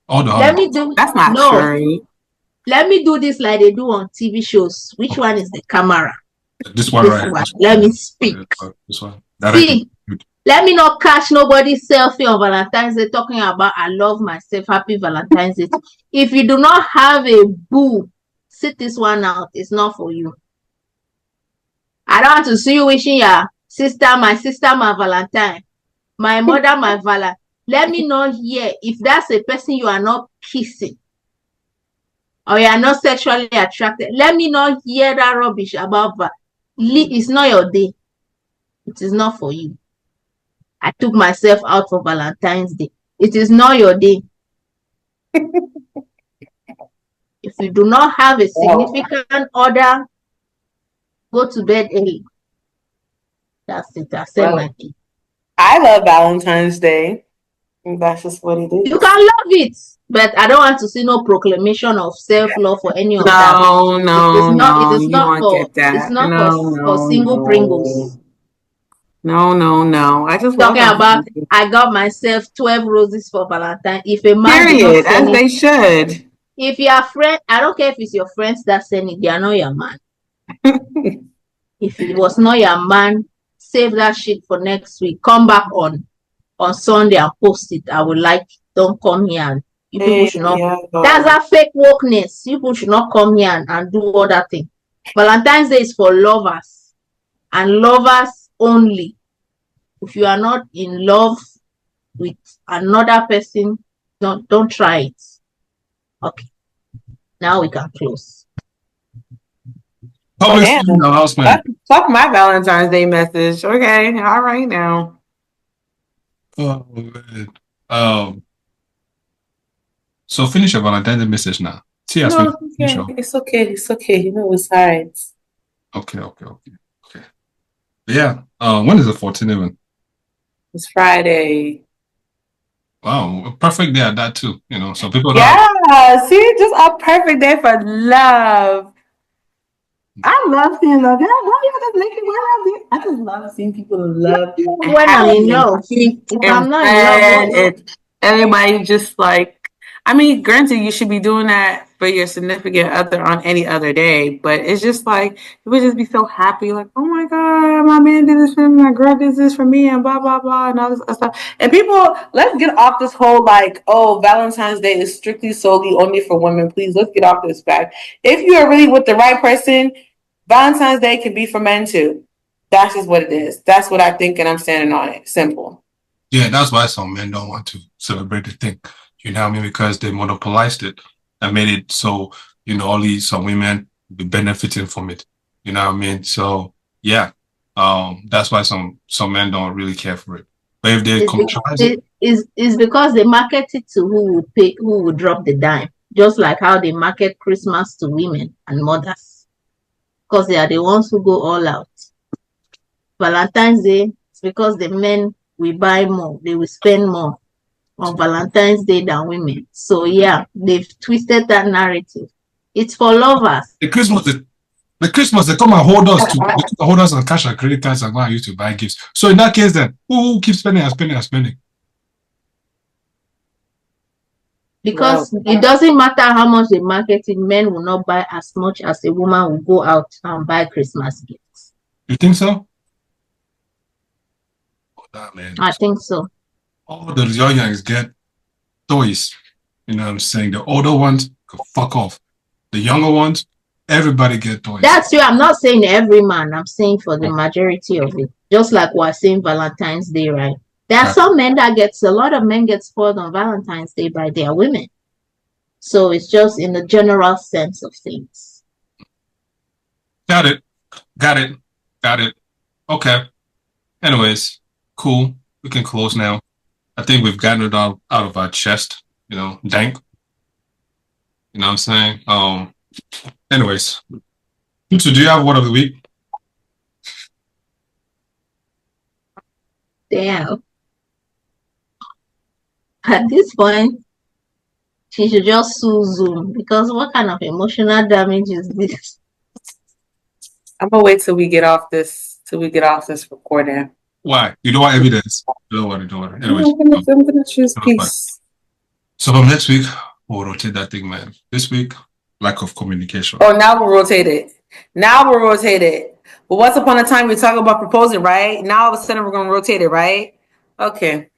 All the holidays. That's not true. Let me do this like they do on TV shows. Which one is the camera? This one, right? Let me speak. This one. See, let me not catch nobody's selfie on Valentine's Day talking about I love myself, happy Valentine's Day. If you do not have a boo, sit this one out. It's not for you. I don't want to see you wishing your sister, my Valentine, my mother, my Vala. Let me not hear if that's a person you are not kissing or you are not sexually attracted. Let me not hear that rubbish about that. It's not your day. It is not for you. I took myself out for Valentine's Day. It is not your day. If you do not have a significant other, go to bed early. That's it. I said my thing. I love Valentine's Day. That's just what it is. You can love it, but I don't want to see no proclamation of self-love for any of that. No, it is not for single Pringles. No. I just talking about I got myself 12 roses for Valentine. If a man period, as they should. If your friend, I don't care if it's your friends that send it, they are not your man. If it was not your man, save that shit for next week. Come back on Sunday and post it. I would like, don't come here and you people should not. That's a fake wokeness. People should not come here and do all that thing. Valentine's Day is for lovers and lovers only. If you are not in love with another person, don't try it. Okay. Now we can close. Public announcement. Fuck my Valentine's Day message. Okay, all right now. Oh man. So finish your Valentine's Day message now. See us. No, it's okay. You know it's alright. Okay. Yeah. When is the 14th even? It's Friday. Wow, a perfect day at that too. You know, so people. See, just a perfect day for love. I love seeing love. I just love seeing people in love. When I'm in love, if I'm not in love, everybody just like. I mean, granted, you should be doing that for your significant other on any other day, but it's just like you would just be so happy, like, oh my god, my man did this for me, my girl did this for me, and blah blah blah, and all this other stuff. And people, let's get off this whole like, oh, Valentine's Day is strictly solely only for women. Please, let's get off this fact. If you are really with the right person, Valentine's Day can be for men too. That's just what it is. That's what I think, and I'm standing on it. Simple. Yeah, that's why some men don't want to celebrate the thing. You know what I mean? Because they monopolized it and made it so, only some women be benefiting from it. You know what I mean? So yeah, that's why some men don't really care for it. But if they commercialize it, is because they market it to who would drop the dime, just like how they market Christmas to women and mothers, because they are the ones who go all out. Valentine's Day, it's because the men will buy more, they will spend more on Valentine's Day than women. So yeah, they've twisted that narrative. It's for lovers. The Christmas, they come and hold us on cash and credit cards and go and use to buy gifts. So in that case, then who keeps spending and spending and spending? Because it doesn't matter how much they market it, men will not buy as much as a woman will go out and buy Christmas gifts. You think so? Oh, that, man. I think so. All the youngs get toys. You know what I'm saying? The older ones go fuck off. The younger ones, everybody get toys. That's true. I'm not saying every man. I'm saying for the majority of it. Just like we're saying Valentine's Day, right? There are some men a lot of men get spoiled on Valentine's Day by their women. So it's just in the general sense of things. Got it. Okay. Anyways, cool. We can close now. I think we've gotten it out of our chest, dank. You know what I'm saying? Anyways. So do you have word of the week? Damn. At this point, she should just sue Zoom, because what kind of emotional damage is this? I'm gonna wait till we get off this recording. Why? You don't want evidence. You don't want it. Anyways, I'm gonna choose peace. So from next week, we'll rotate that thing, man. This week, lack of communication. Oh, now we'll rotate it. But once upon a time, we talk about proposing, right? Now all of a sudden, we're gonna rotate it, right? Okay.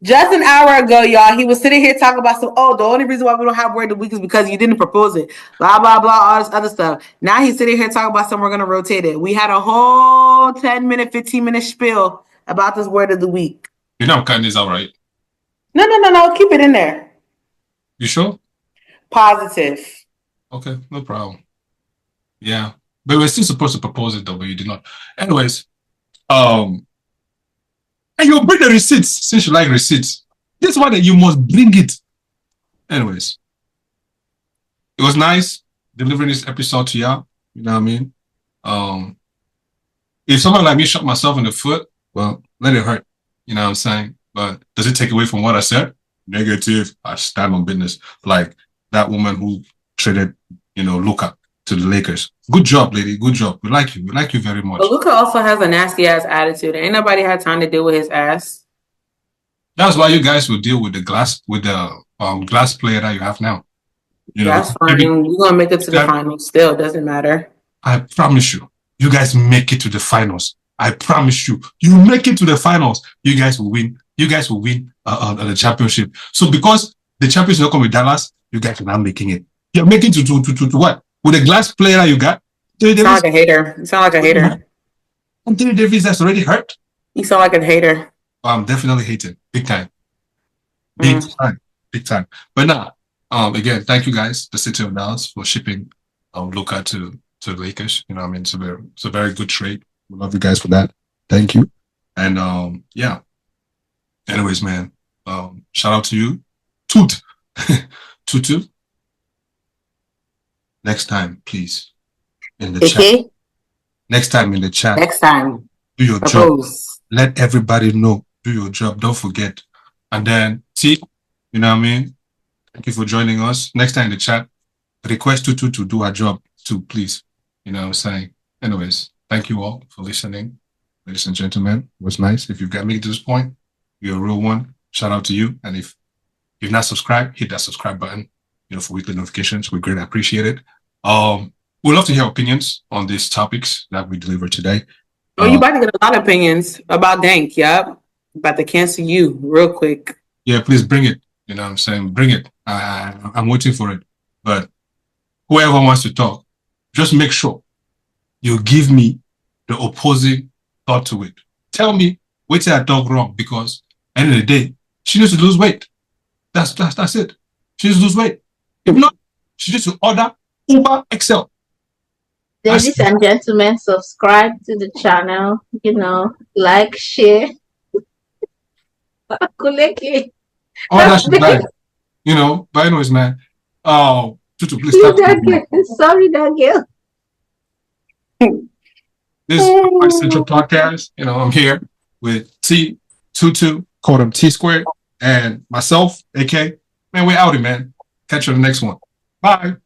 Just an hour ago, y'all, he was sitting here talking about the only reason why we don't have word of the week is because you didn't propose it. Blah, blah, blah, all this other stuff. Now he's sitting here talking about we're going to rotate it. We had a whole 10-minute, 15-minute spiel about this word of the week. You know I'm cutting this out, right? No. Keep it in there. You sure? Positive. Okay, no problem. Yeah. But we're still supposed to propose it, though, but you did not. Anyways, and you'll bring the receipts, since you like receipts. This one, you must bring it. Anyways, it was nice delivering this episode to y'all. You know what I mean? If someone like me shot myself in the foot, well, let it hurt. You know what I'm saying? But does it take away from what I said? Negative. I stand on business. Like that woman who traded, Luka to the Lakers. Good job, lady. Good job. We like you. We like you very much. But Luka also has a nasty ass attitude. Ain't nobody had time to deal with his ass. That's why you guys will deal with the glass player that you have now. That's fine. You're gonna make it to the finals. Still, doesn't matter. I promise you. You guys make it to the finals. I promise you. You make it to the finals. You guys will win. You guys will win the championship. So because the championship will come with Dallas, you guys are now making it. You're making it to what? With the glass player that you got? You sound like a hater. You sound like a hater. Anthony Davis that's already hurt. You sound like a hater. I'm definitely hating. Big time. Big time. But now, again, thank you guys, the city of Dallas, for shipping Luka to the Lakers. You know what I mean? It's a very good trade. We love you guys for that. Thank you. And yeah. Anyways, man, shout out to you. Toot. Tutu. Next time, please. In the chat. Next time in the chat. Next time. Do your job. Let everybody know. Do your job. Don't forget. And then, see, you know what I mean? Thank you for joining us. Next time in the chat, request Tutu to do our job too, please. You know what I'm saying? Anyways, thank you all for listening. Ladies and gentlemen, it was nice. If you've got me to this point, you're a real one. Shout out to you. And if you've not subscribed, hit that subscribe button, for weekly notifications. We greatly appreciate it. We'd love to hear opinions on these topics that we delivered today. Oh, you about to get a lot of opinions about Dank. Yep. About to cancel you real quick. Yeah, please bring it. You know what I'm saying? Bring it. I'm waiting for it. But whoever wants to talk, just make sure you give me the opposing thought to it. Tell me which I talk wrong, because at the end of the day, she needs to lose weight. That's it. She needs to lose weight. If not, she needs to order Uber XL. Ladies and gentlemen, subscribe to the channel. Like, share. All that should die. But anyways, man. Tutu, please stop. Sorry, that girl. This is my Central podcast. You know, I'm here with T22, called him T Squared, and myself, AK. Man, we're outie, man. Catch you on the next one. Bye.